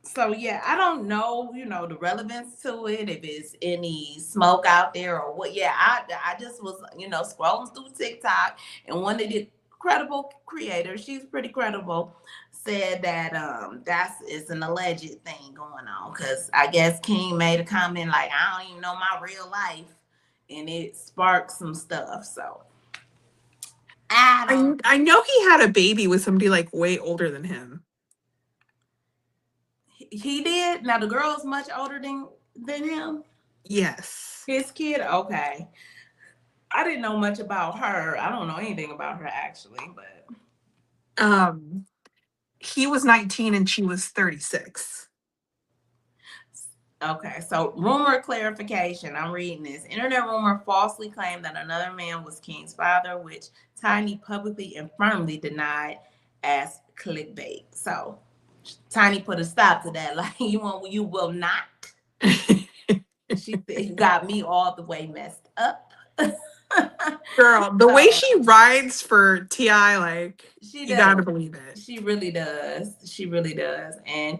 So yeah, I don't know, the relevance to it, if it's any smoke out there or what. Yeah, I just was, scrolling through TikTok, and one of the credible creators, she's pretty credible, said that it's an alleged thing going on. Cause I guess King made a comment like, I don't even know my real life, and it sparked some stuff. So I know he had a baby with somebody like way older than him. He did. Now the girl's much older than him. Yes. His kid. Okay. I didn't know much about her. I don't know anything about her actually, but he was 19 and she was 36. okay. So rumor clarification. I'm reading this. Internet rumor falsely claimed that another man was King's father, which Tiny publicly and firmly denied as clickbait. So Tiny put a stop to that. Like, you will not. She said, you got me all the way messed up. Girl, the way she rides for T.I., like, you gotta believe it. She really does. She really does. And,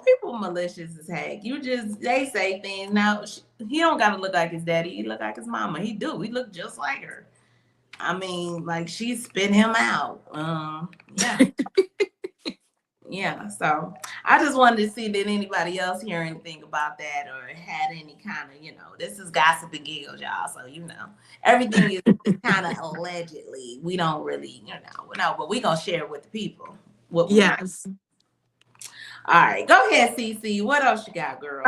people malicious as heck. They say things. Now, he don't got to look like his daddy. He look like his mama. He do. He look just like her. I mean, like, she spit him out. Yeah. Yeah, so I just wanted to see, did anybody else hear anything about that or had any kind of, this is Gossip and Giggles, y'all. So, everything is kind of allegedly. We don't really, but we going to share with the people. Yes. All right, go ahead, Cece. What else you got, girl?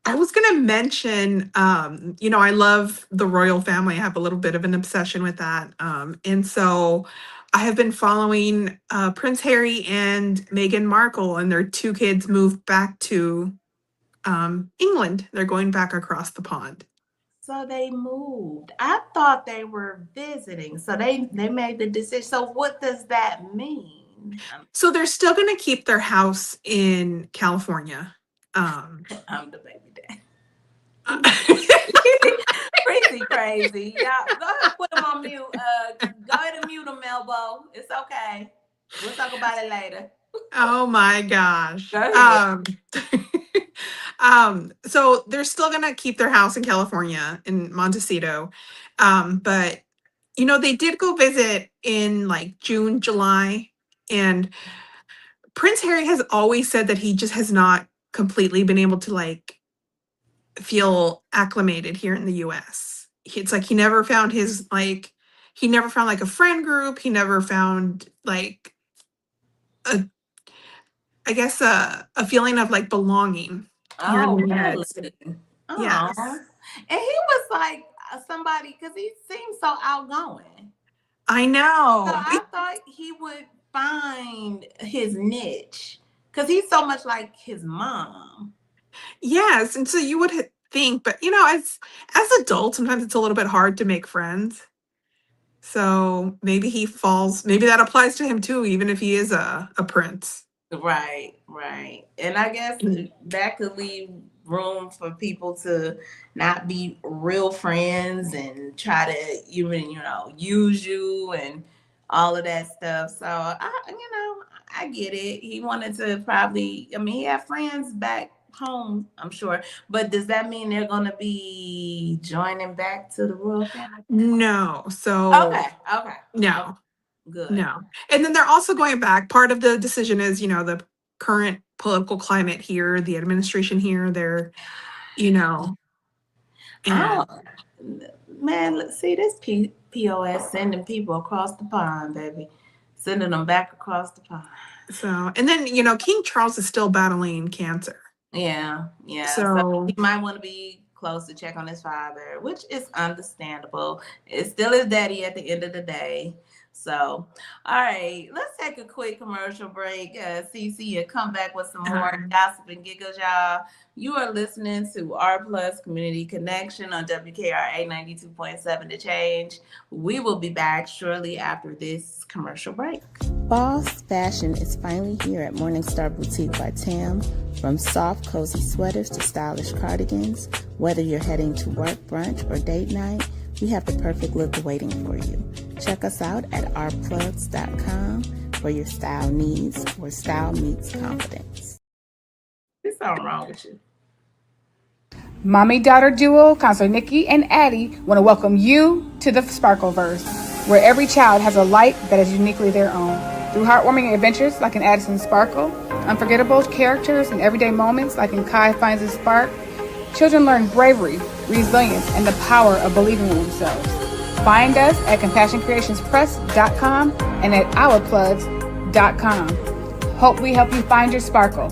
I was going to mention, I love the royal family. I have a little bit of an obsession with that. And so I have been following Prince Harry and Meghan Markle, and their two kids moved back to England. They're going back across the pond. So they moved. I thought they were visiting. So they made the decision. So what does that mean? So they're still going to keep their house in California. I'm the baby dad. Crazy. Y'all, go ahead and put him on mute. Go ahead and mute him, Elbow. It's okay. We'll talk about it later. Oh my gosh. Go ahead. So they're still gonna keep their house in California in Montecito. But they did go visit in like June, July, and Prince Harry has always said that he just has not completely been able to like feel acclimated here in the US. It's like he never found like a friend group. He never found like a feeling of like belonging here in the United States. Yes. And he was like somebody, because he seems so outgoing. I know. So I thought he would find his niche. because he's so much like his mom. Yes, and so you would think, but you know, as adults, sometimes it's a little bit hard to make friends. So maybe he falls. Maybe that applies to him too, even if he is a prince. Right, right. And I guess that could leave room for people to not be real friends and try to even, use you and all of that stuff. So I get it. He wanted to probably, he had friends back home, I'm sure. But does that mean they're gonna be joining back to the royal family? No, so Okay. no, Good. no. And then they're also going back. Part of the decision is, the current political climate here, the administration here, they're, and Oh, man, let's see this POS sending people across the pond, baby. Sending them back across the pond. so, and then, King Charles is still battling cancer. Yeah. So So, he might want to be close to check on his father, which is understandable. It still is daddy at the end of the day. So, all right, let's take a quick commercial break, CC, and come back with some more gossip and giggles, y'all. You are listening to R Plus Community Connection on WKRA 92.7 The Change. We will be back shortly after this commercial break. Boss Fashion is finally here at Morningstar Boutique by Tam. From soft, cozy sweaters to stylish cardigans, whether you're heading to work, brunch, or date night, we have the perfect look waiting for you. Check us out at ourplugs.com for your style needs, where style meets confidence. There's something wrong with you. Mommy-daughter duo, Counselor Nikki and Addie, want to welcome you to the Sparkleverse, where every child has a light that is uniquely their own. Through heartwarming adventures like in Addison's Sparkle, unforgettable characters and everyday moments like in Kai Finds a Spark, children learn bravery, resilience, and the power of believing in themselves. Find us at CompassionCreationsPress.com and at OurPlugs.com. Hope we help you find your sparkle.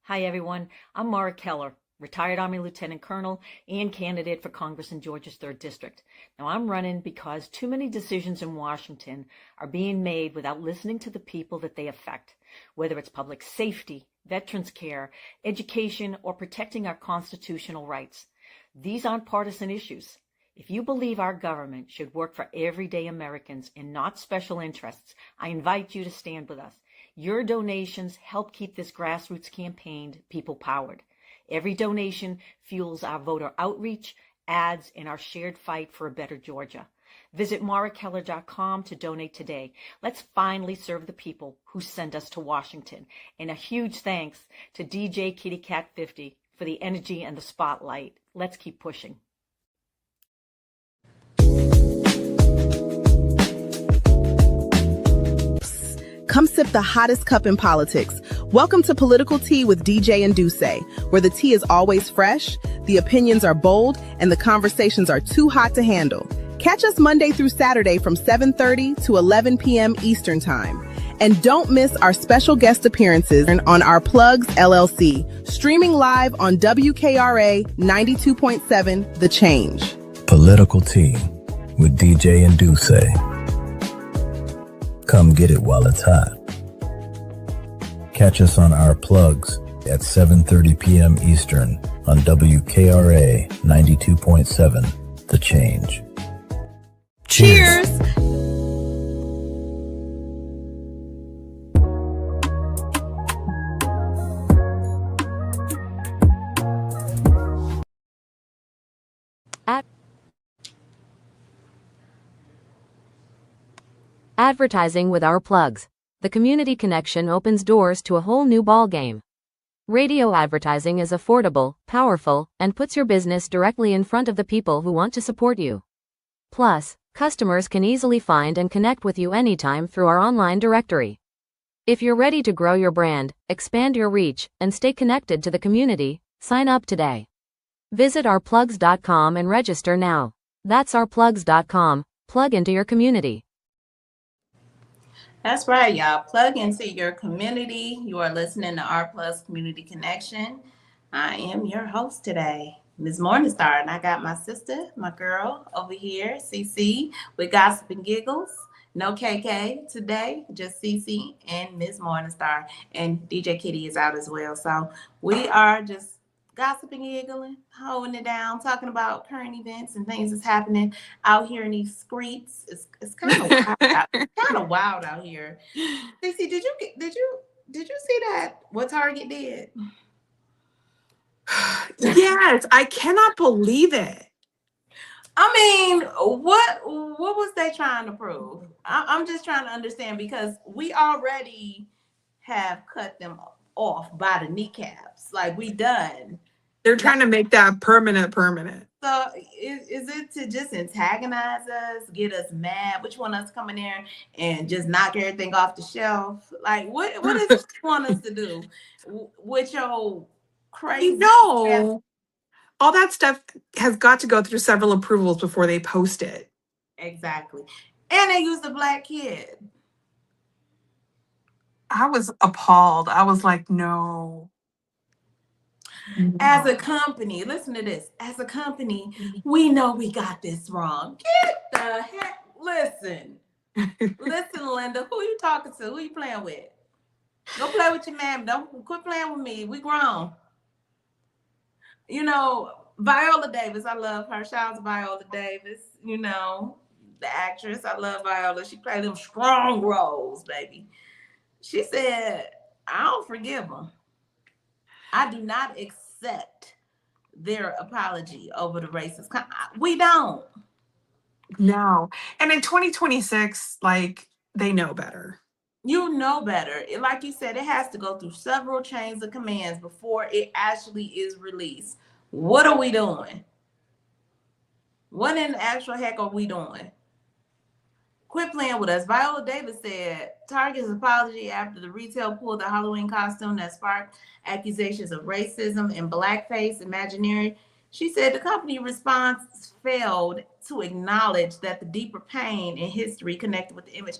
Hi, everyone. I'm Mara Keller, retired Army Lieutenant Colonel and candidate for Congress in Georgia's 3rd District. Now, I'm running because too many decisions in Washington are being made without listening to the people that they affect, whether it's public safety, veterans care, education, or protecting our constitutional rights. These aren't partisan issues. If you believe our government should work for everyday Americans and not special interests, I invite you to stand with us. Your donations help keep this grassroots campaign people-powered. Every donation fuels our voter outreach, ads, and our shared fight for a better Georgia. Visit marakeller.com to donate today. Let's finally serve the people who send us to Washington. And a huge thanks to DJ Kitty Cat 50 for the energy and the spotlight. Let's keep pushing. Come sip the hottest cup in politics. Welcome to Political Tea with DJ and Duce, where the tea is always fresh, the opinions are bold, and the conversations are too hot to handle. Catch us Monday through Saturday from 7:30 to 11 p.m. Eastern Time. And don't miss our special guest appearances on Our Plugs LLC, streaming live on WKRA 92.7 The Change. Political Tea with DJ and Duce. Come get it while it's hot. Catch us on Our Plugs at 7:30 p.m. Eastern on WKRA 92.7 The Change. Cheers! Advertising with Our Plugs. The community connection opens doors to a whole new ballgame. Radio advertising is affordable, powerful, and puts your business directly in front of the people who want to support you. Plus, customers can easily find and connect with you anytime through our online directory. If you're ready to grow your brand, expand your reach, and stay connected to the community, sign up today. Visit ourplugs.com and register now. That's ourplugs.com. Plug into your community. That's right, y'all. Plug into your community. You are listening to R Plus Community Connection. I am your host today, Ms. Morningstar, and I got my sister, my girl over here, CC, with Gossip and Giggles. No KK today, just CC and Miss Morningstar. And DJ Kitty is out as well. So we are just gossiping, giggling, holding it down, talking about current events and things that's happening out here in these streets. It's kind of wild. Kind of wild out here. CC, did you see that? What Target did? Yes, I cannot believe it. I mean, what was they trying to prove? I'm just trying to understand because we already have cut them off by the kneecaps. Like we done. They're trying to make that permanent. So is it to just antagonize us, get us mad? Which one of us come in there and just knock everything off the shelf? Like what is it you want us to do with your crazy ass? All that stuff has got to go through several approvals before they post it. Exactly. And they used a black kid. I was appalled. I was like, no. As a company, listen to this. As a company, we know we got this wrong. Get the heck, listen. Listen, Linda, who you talking to? Who you playing with? Go play with your man. Don't quit playing with me. We grown. You know, Viola Davis, I love her. Shout out to Viola Davis, you know, the actress. I love Viola. She played them strong roles, baby. She said, I don't forgive them. I do not accept their apology over the racist. We don't. No. And in 2026, like, they know better. You know better. Like you said, it has to go through several chains of commands before it actually is released. What are we doing? What in the actual heck are we doing? Quit playing with us. Viola Davis said Target's apology after the retail pulled the Halloween costume that sparked accusations of racism and blackface imaginary. She said the company response failed to acknowledge that the deeper pain and history connected with the image.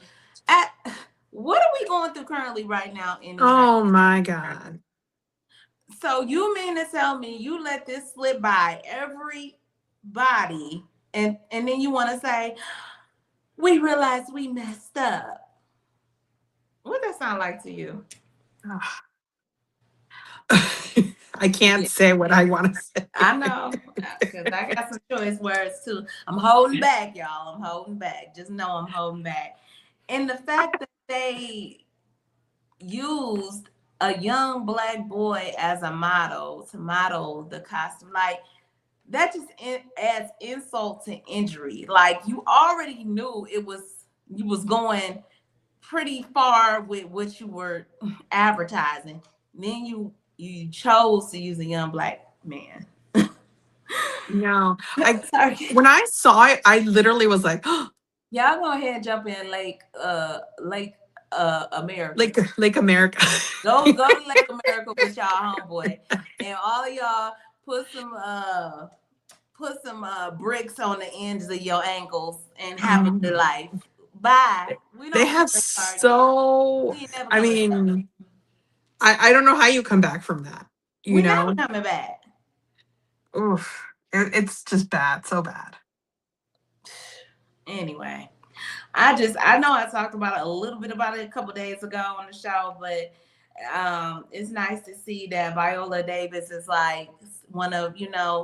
What are we going through currently right now in the Oh my God. So you mean to tell me you let this slip by everybody and then you want to say, we realized we messed up. What does that sound like to you? I can't say what I want to say. I know, because I got some choice words too. I'm holding back, y'all. I'm holding back. Just know I'm holding back. And the fact that they used a young black boy as a model to model the costume, like that just adds insult to injury. Like you already knew you was going pretty far with what you were advertising. Then you chose to use a young black man. No, when I saw it, I literally was like, y'all go ahead and jump in Lake America. Lake America. Go to Lake America with y'all homeboy, and all of y'all put some bricks on the ends of your ankles and have a good life. Bye. They have so. I mean, I don't know how you come back from that. You know, never coming back. Oof, it's just bad, so bad. Anyway, I know I talked about it a little bit about it a couple days ago on the show, but it's nice to see that Viola Davis is like one of,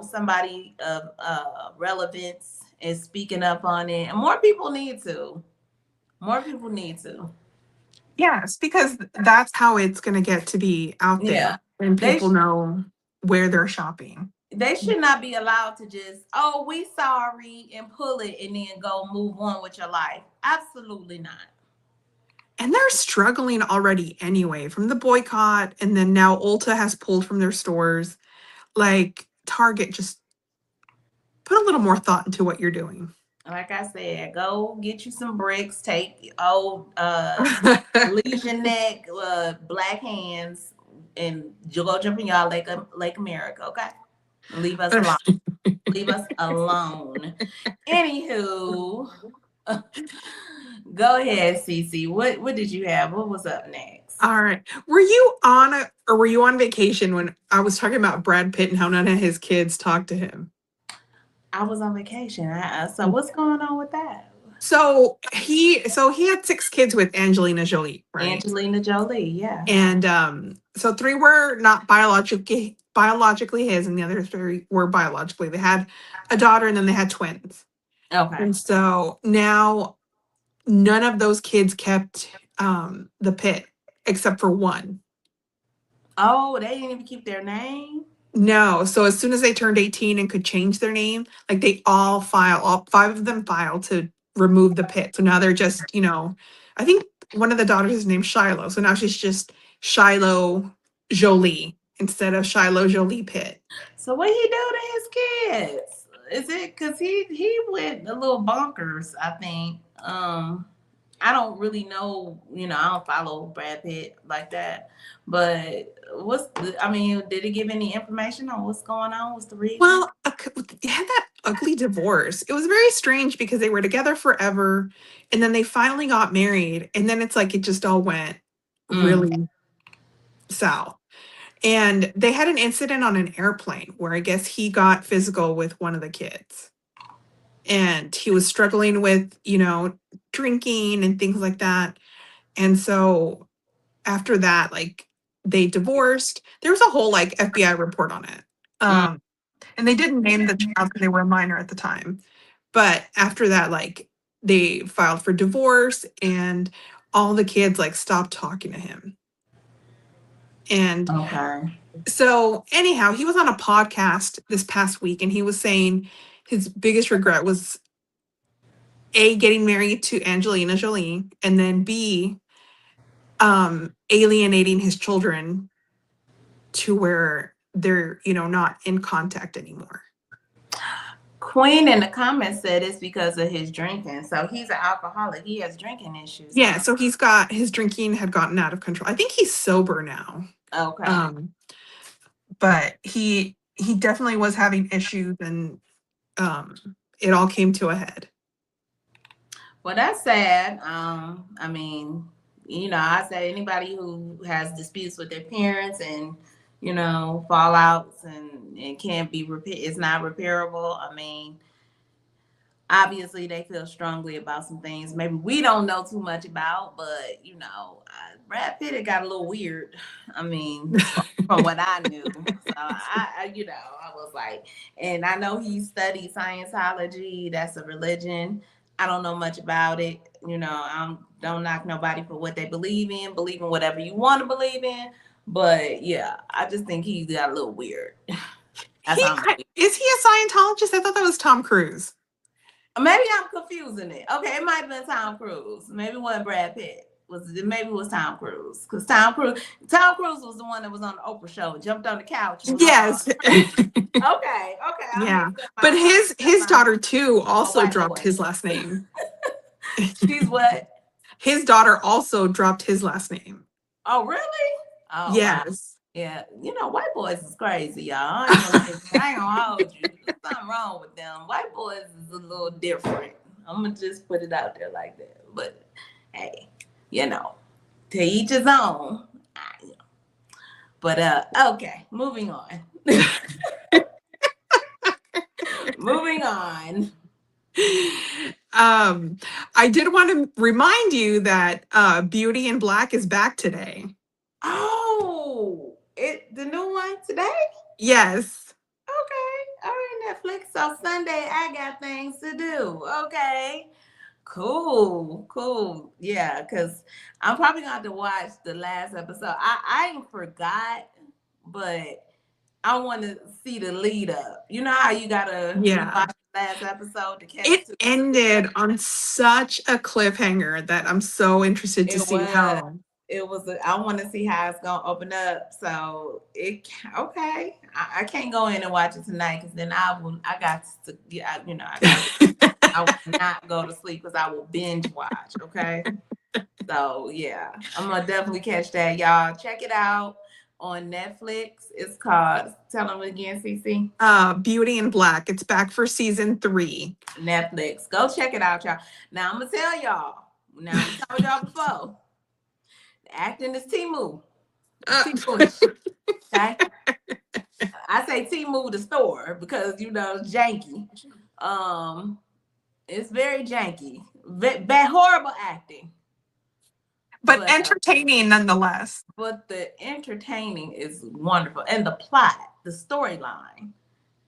somebody of relevance and speaking up on it. And more people need to. Yes, because that's how it's going to get to be out there. Yeah. And people know where they're shopping. They should not be allowed to just, we sorry, and pull it and then go move on with your life. Absolutely not. And they're struggling already anyway from the boycott. And then now Ulta has pulled from their stores. Like Target, just put a little more thought into what you're doing. Like I said, go get you some bricks, take old lesion neck, black hands, and go jump in y'all Lake America, okay? Leave us alone. Leave us alone. Anywho, go ahead, Cece. What did you have? What was up next? All right. Were you on vacation when I was talking about Brad Pitt and how none of his kids talked to him? I was on vacation. So what's going on with that? So he had 6 kids with Angelina Jolie, right? Angelina Jolie, yeah. And so 3 were not biologically his, and the other 3 were biologically. They had a daughter, and then they had twins. Okay. And so now none of those kids kept the pit except for one. Oh, they didn't even keep their name? No. So as soon as they turned 18 and could change their name, like they all 5 of them filed to remove the pit. So now they're just, I think one of the daughters is named Shiloh. So now she's just Shiloh Jolie instead of Shiloh Jolie Pitt. So what he do to his kids? Is it because he went a little bonkers, I think. I don't really know, I don't follow Brad Pitt like that. But did he give any information on what's going on? What's the reason? Well, he had that ugly divorce. It was very strange because they were together forever, and then they finally got married, and then it's like it just all went really south. And they had an incident on an airplane where I guess he got physical with one of the kids. And he was struggling with, drinking and things like that. And so after that, like they divorced. There was a whole like FBI report on it. And they didn't name the child because they were a minor at the time. But after that, like they filed for divorce, and all the kids like stopped talking to him. And okay. So anyhow, he was on a podcast this past week, and he was saying his biggest regret was A, getting married to Angelina Jolie, and then B, alienating his children to where they're, not in contact anymore. Queen in the comments said it's because of his drinking. So he's an alcoholic. He has drinking issues. Yeah, so his drinking had gotten out of control. I think he's sober now. Okay. But he definitely was having issues, and it all came to a head. Well, that's sad. I say anybody who has disputes with their parents and, fallouts and can't be it's not repairable. Obviously they feel strongly about some things maybe we don't know too much about, but Brad Pitt, it got a little weird. From what I knew. So I was like, and I know he studied Scientology. That's a religion. I don't know much about it. I don't knock nobody for what they believe in. Believe in whatever you want to believe in. But yeah, I just think he got a little weird. Is he a Scientologist? I thought that was Tom Cruise. Maybe I'm confusing it. Okay, it might have been Tom Cruise. Maybe it wasn't Brad Pitt. Maybe it was Tom Cruise. Because Tom Cruise was the one that was on the Oprah show and jumped on the couch. Yes. Okay. Yeah. But his daughter too also dropped his last name. She's what? His daughter also dropped his last name. Oh, really? Oh, yes. Wow. Yeah. White boys is crazy, y'all. I ain't gonna hold you. There's something wrong with them. White boys is a little different. I'm gonna just put it out there like that. But hey, to each his own. But okay, moving on. Moving on. I did want to remind you that Beauty in Black is back today. Oh, the new one today? Yes. Okay. All right, Netflix. So Sunday I got things to do. Okay. Cool. Yeah, because I'm probably gonna have to watch the last episode. I ain't forgot, but I want to see the lead up. You know how you gotta watch the last episode to catch it ended on such a cliffhanger that I'm so interested to see how it was. I want to see how it's gonna open up. So okay. I can't go in and watch it tonight because then I got to. I will not go to sleep because I will binge watch. Okay. So yeah, I'm gonna definitely catch that, y'all. Check it out on Netflix. It's called, tell them again, CC. Beauty in Black. It's back for season 3. Netflix. Go check it out, y'all. Now I'm gonna tell y'all. Now I told y'all before. The acting is Temu. Okay. I say Temu the store because it's janky. It's very janky. horrible acting. But entertaining nonetheless. But the entertaining is wonderful. And the plot, the storyline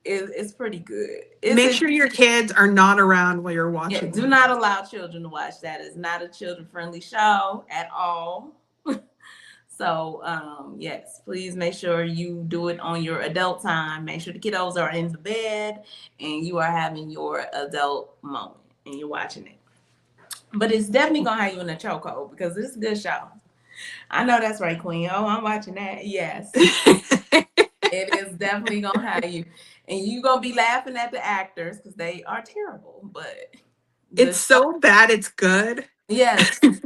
is pretty good. Make sure your kids are not around while you're watching. Do not allow children to watch that. It's not a children-friendly show at all. So, yes, please make sure you do it on your adult time. Make sure the kiddos are in the bed and you are having your adult moment and you're watching it. But it's definitely going to have you in a chokehold because it's a good show. I know that's right, Queen. Oh, I'm watching that. Yes. It is definitely going to have you. And you're going to be laughing at the actors because they are terrible. But it's so bad it's good. Yes. You'll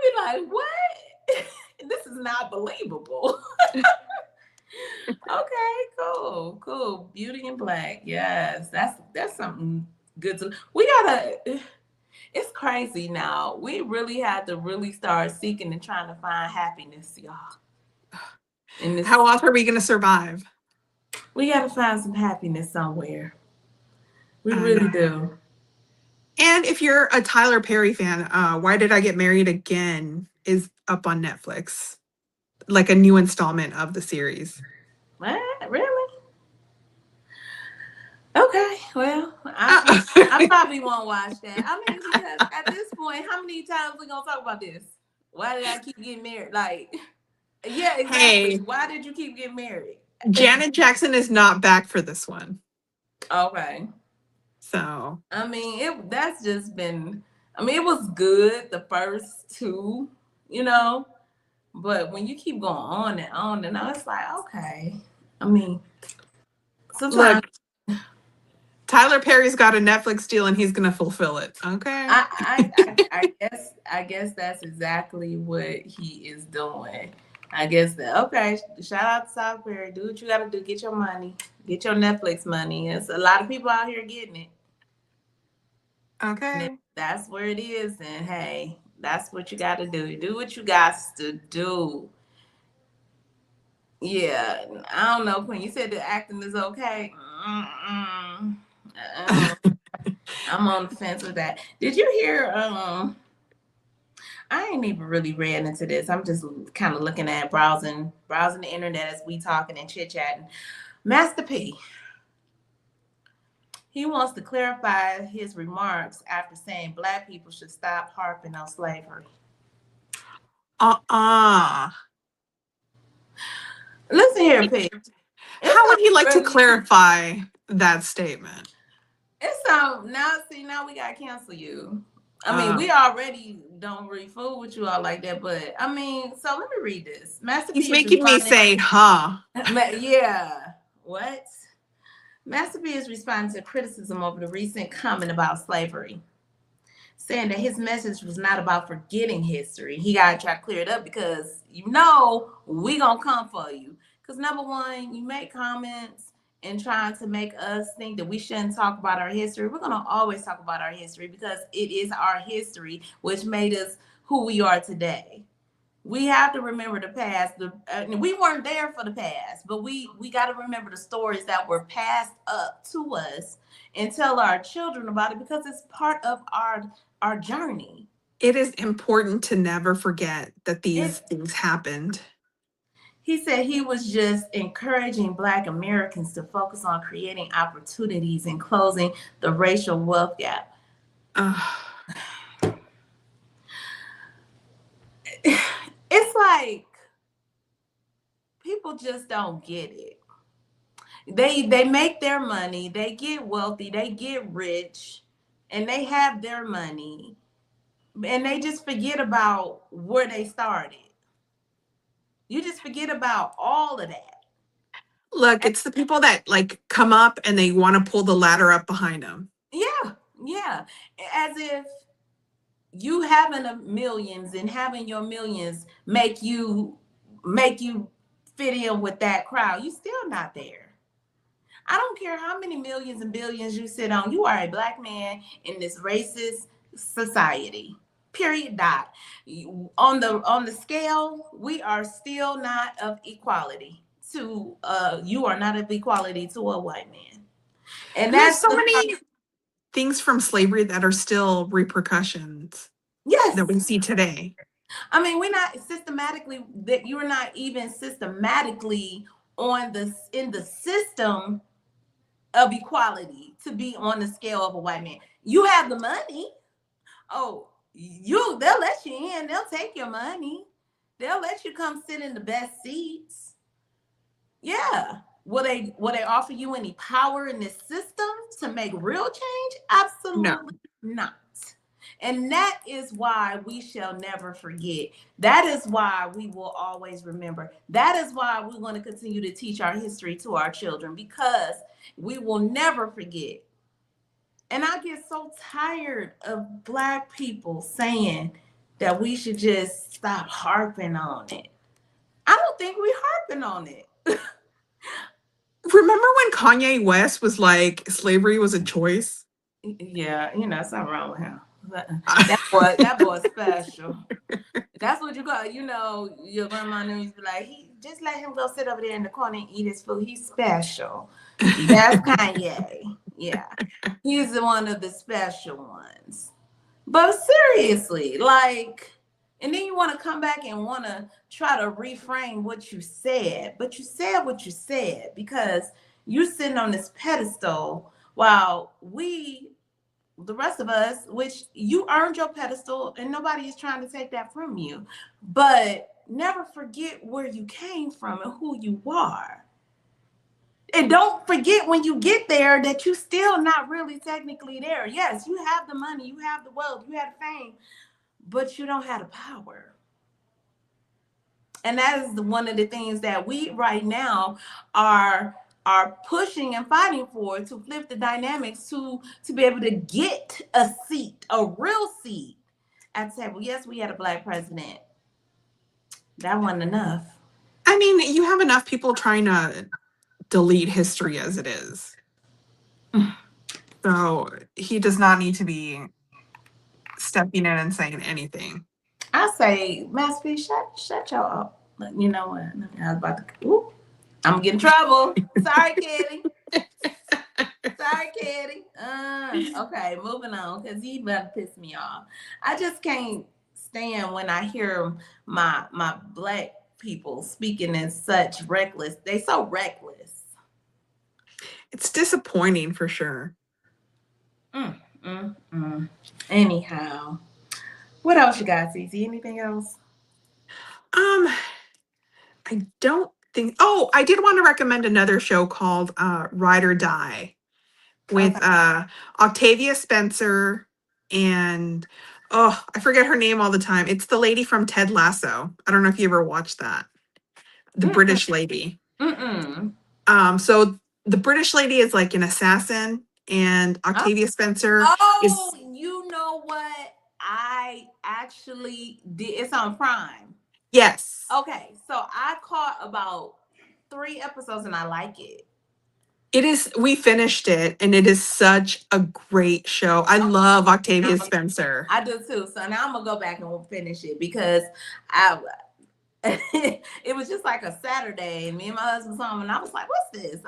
be like, what? This is not believable. Okay, cool. Beauty in Black. Yes, that's something good to. It's crazy now. We really had to really start seeking and trying to find happiness, y'all. How else are we going to survive? We got to find some happiness somewhere. We really do. And if you're a Tyler Perry fan, Why Did I Get Married Again is up on Netflix. Like a new installment of the series. What? Really? Okay, well, I probably won't watch that. I mean, because at this point, how many times we gonna talk about this? Why did I keep getting married? Like, yeah, exactly. Hey, why did you keep getting married? Janet Jackson is not back for this one. Okay. So I mean, it was good the first two, but when you keep going on and on and on, it's like, okay. I mean, sometimes Tyler Perry's got a Netflix deal and he's gonna fulfill it. Okay. I guess that's exactly what he is doing. I guess shout out to Tyler Perry. Do what you gotta do. Get your money. Get your Netflix money. It's a lot of people out here getting it. Okay. And that's where it is, and hey, that's what you gotta do. Do what you got to do. Yeah, I don't know, Queen. You said the acting is okay. I'm on the fence with that. Did you hear? I ain't even really read into this. I'm just kind of looking at browsing the internet as we talking and chit chatting. Master P. He wants to clarify his remarks after saying Black people should stop harping on slavery. Listen here, P. How would he like to clarify that statement? Now we gotta cancel you. I mean, we already don't really fool with you all like that, but I mean, so let me read this. Master He's making me say, huh? Yeah. What? Master P is responding to criticism over the recent comment about slavery, saying that his message was not about forgetting history. He got to try to clear it up because, we going to come for you. Because number one, you make comments and trying to make us think that we shouldn't talk about our history. We're going to always talk about our history because it is our history which made us who we are today. We have to remember the past. We weren't there for the past, but we got to remember the stories that were passed up to us and tell our children about it because it's part of our journey. It is important to never forget that these things happened. He said he was just encouraging Black Americans to focus on creating opportunities and closing the racial wealth gap. It's like people just don't get it. They make their money, they get wealthy, they get rich, and they have their money, and they just forget about where they started. You just forget about all of that. Look, it's the people that come up and they want to pull the ladder up behind them. Yeah. As if you having millions and having your millions make you fit in with that crowd. You still not there. I don't care how many millions and billions you sit on. You are a Black man in this racist society. Period. On the scale, we are still not of equality you are not of equality to a white man. And there's so many things from slavery that are still repercussions Yes. that we see today. I mean, we're not systematically, that you're not even systematically in the system of equality to be on the scale of a white man. You have the money. Oh, they'll let you in. They'll take your money. They'll let you come sit in the best seats. Yeah. Will they offer you any power in this system to make real change? Absolutely not. And that is why we shall never forget. That is why we will always remember. That is why we're going to continue to teach our history to our children, because we will never forget. And I get so tired of Black people saying that we should just stop harping on it. I don't think we're harping on it. Remember when Kanye West was like, slavery was a choice? Yeah, something wrong with him. That boy's special. That's what you got. Your grandma used to be like, just let him go sit over there in the corner and eat his food. He's special. That's Kanye. Yeah. He's one of the special ones. But seriously, and then you want to come back and want to try to reframe what you said. But you said what you said because you're sitting on this pedestal while the rest of us, which you earned your pedestal and nobody is trying to take that from you. But never forget where you came from and who you are. And don't forget when you get there that you're still not really technically there. Yes, you have the money, you have the wealth, you have the fame, but you don't have the power. And that is one of the things that we right now are pushing and fighting for, to flip the dynamics, to be able to get a seat, a real seat at the table. Yes, we had a Black president. That wasn't enough. I mean, you have enough people trying to delete history as it is. So he does not need to be stepping in and saying anything. I say, Master P, shut y'all up. You know what? I was about to. I'm gonna get in trouble. Sorry, Kitty. Sorry, Kitty. Okay, moving on, because he better piss me off. I just can't stand when I hear my Black people speaking in such reckless. They so reckless. It's disappointing for sure. Anyhow, what else you got, Cece? Anything else? I don't think. Oh, I did want to recommend another show called Ride or Die with Octavia Spencer and I forget her name all the time. It's the lady from Ted Lasso. I don't know if you ever watched that. The British lady. So the British lady is like an assassin, and Octavia Spencer is. You know what? I actually did. It's on Prime. Yes. Okay, so I caught about 3 episodes and I like it. It is. We finished it, and it is such a great show. I love Octavia Spencer. I do too. So now I'm gonna go back and we'll finish it because it was just like a Saturday, and me and my husband was home, and I was like, "What's this?"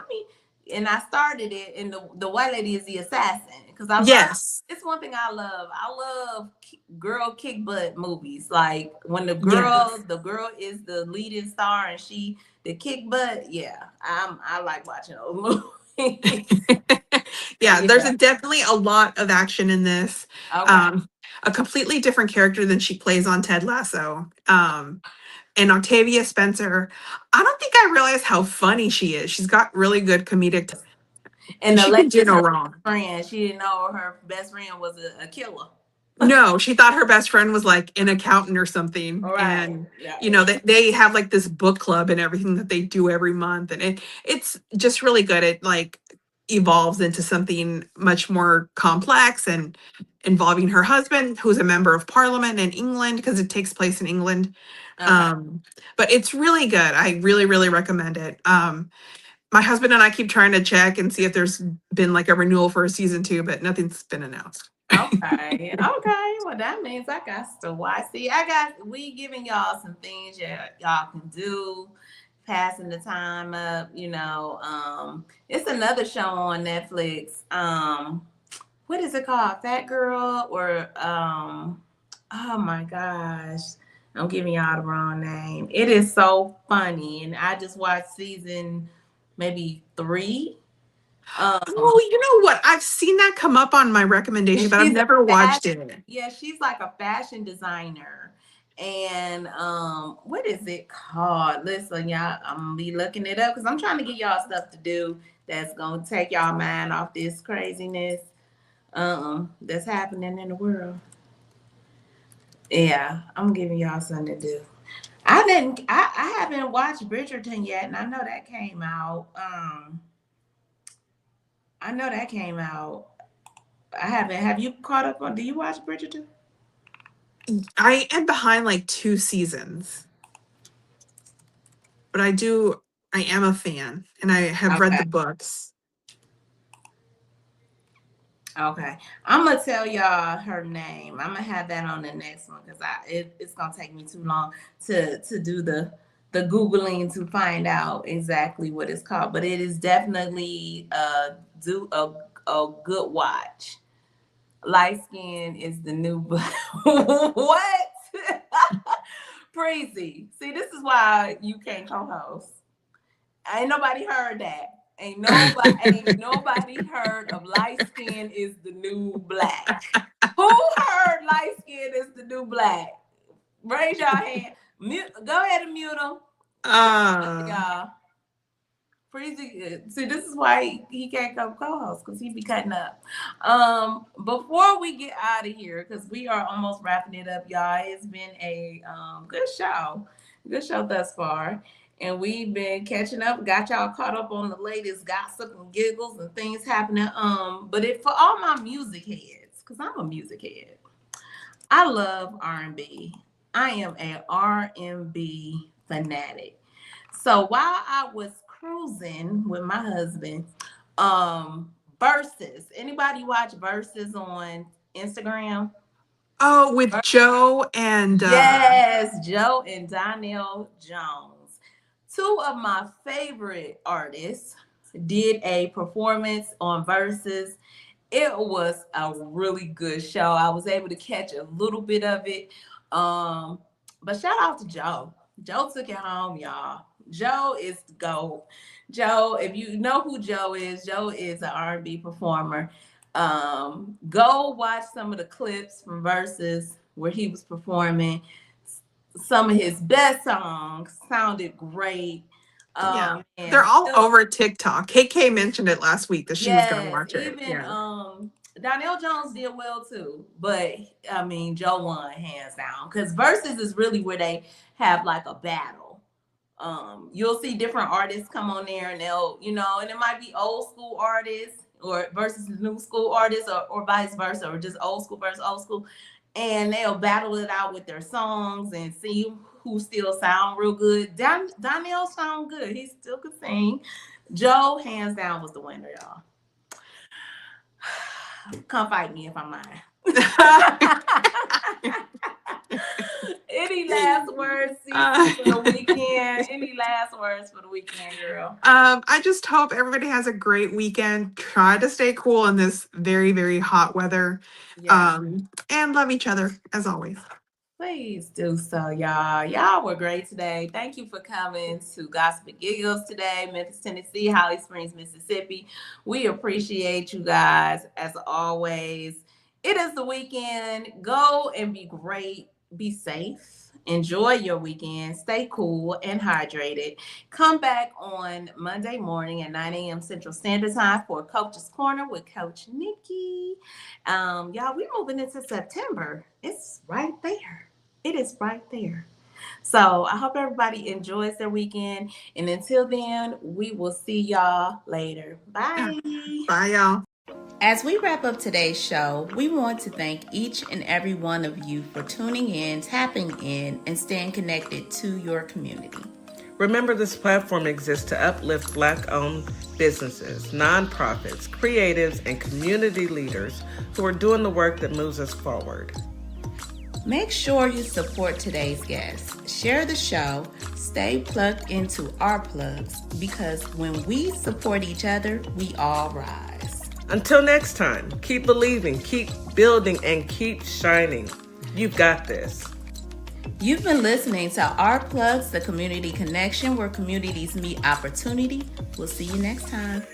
And I started it, and the white lady is the assassin, because it's one thing I love. I love girl kick butt movies, like when the girl is the leading star and she the kick butt. Yeah, I like watching those movies. There's definitely a lot of action in this. A completely different character than she plays on Ted Lasso. And Octavia Spencer, I don't think I realized how funny she is. She's got really good comedic. And she can do no wrong. Friend, she didn't know her best friend was a killer. No, she thought her best friend was like an accountant or something. Right. And they have like this book club and everything that they do every month, and it's just really good. It like evolves into something much more complex and involving her husband, who's a member of parliament in England, because it takes place in England. But it's really good. I really, really recommend it. My husband and I keep trying to check and see if there's been like a renewal for a season 2, but nothing's been announced. Okay. Well, that means I got to watch. See, we giving y'all some things y'all can do, passing the time up. It's another show on Netflix. what is it called? Fat Girl or oh my gosh. I'm giving y'all the wrong name. It is so funny. And I just watched season maybe 3. Oh, you know what? I've seen that come up on my recommendation, but I've She's a never watched fashion, it. yeah, she's like a fashion designer. And what is it called? Listen, y'all, I'm gonna be looking it up because I'm trying to get y'all stuff to do that's gonna take y'all mind off this craziness that's happening in the world. Yeah, I'm giving y'all something to do. I haven't watched Bridgerton yet, and I know that came out. I know that came out. I haven't. Have you caught up on? Do you watch Bridgerton? I am behind like 2 seasons, but I am a fan and I have read Okay. the books. Okay. I'm gonna tell y'all her name. I'm gonna have that on the next one because it's gonna take me too long to do the Googling to find out exactly what it's called. But it is definitely a good watch. Light skin is the new what? Crazy. See, this is why you can't co-host. Ain't nobody heard that. Ain't nobody heard of light skin is the new black. Who heard light skin is the new black? Raise your hand. Go ahead and mute them. Y'all. Freezy, see, this is why he can't come co-host because he be cutting up. Before we get out of here, because we are almost wrapping it up, y'all. It's been a good show thus far, and we've been catching up. Got y'all caught up on the latest gossip and giggles and things happening. But for all my music heads, because I'm a music head, I love R&B. I am a R&B fanatic. So while I was cruising with my husband, Versus. Anybody watch Versus on Instagram? Oh, with Joe and yes, Joe and Donnell Jones. 2 of my favorite artists did a performance on Versus. It was a really good show. I was able to catch a little bit of it. But shout out to Joe. Joe took it home, y'all. Joe is the GOAT. Joe, if you know who Joe is an R&B performer. Go watch some of the clips from Versus where he was performing. Some of his best songs sounded great. yeah, they're all over TikTok. KK mentioned it last week that she was going to watch it. Even Donnell Jones did well too, but I mean Joe won hands down because Versus is really where they have like a battle. You'll see different artists come on there and they'll, and it might be old school artists or versus new school artists or vice versa, or just old school versus old school. And they'll battle it out with their songs and see who still sound real good. Donnell sound good. He still could sing. Joe, hands down, was the winner, y'all. Come fight me if I'm lying. Any last words for the weekend? Any last words for the weekend, girl? I just hope everybody has a great weekend. Try to stay cool in this very, very hot weather. Yeah. And love each other as always. Please do so, y'all. Y'all were great today. Thank you for coming to Gossip and Giggles today, Memphis, Tennessee, Holly Springs, Mississippi. We appreciate you guys as always. It is the weekend. Go and be great. Be safe. Enjoy your weekend. Stay cool and hydrated. Come back on Monday morning at 9 a.m. Central Standard Time for Coach's Corner with Coach Nikki. Y'all, we're moving into September. It's right there. It is right there. So I hope everybody enjoys their weekend. And until then, we will see y'all later. Bye. Bye, y'all. As we wrap up today's show, we want to thank each and every one of you for tuning in, tapping in, and staying connected to your community. Remember, this platform exists to uplift Black-owned businesses, nonprofits, creatives, and community leaders who are doing the work that moves us forward. Make sure you support today's guests. Share the show. Stay plugged into our plugs because when we support each other, we all rise. Until next time, keep believing, keep building, and keep shining. You've got this. You've been listening to Our Plugs, the community connection where communities meet opportunity. We'll see you next time.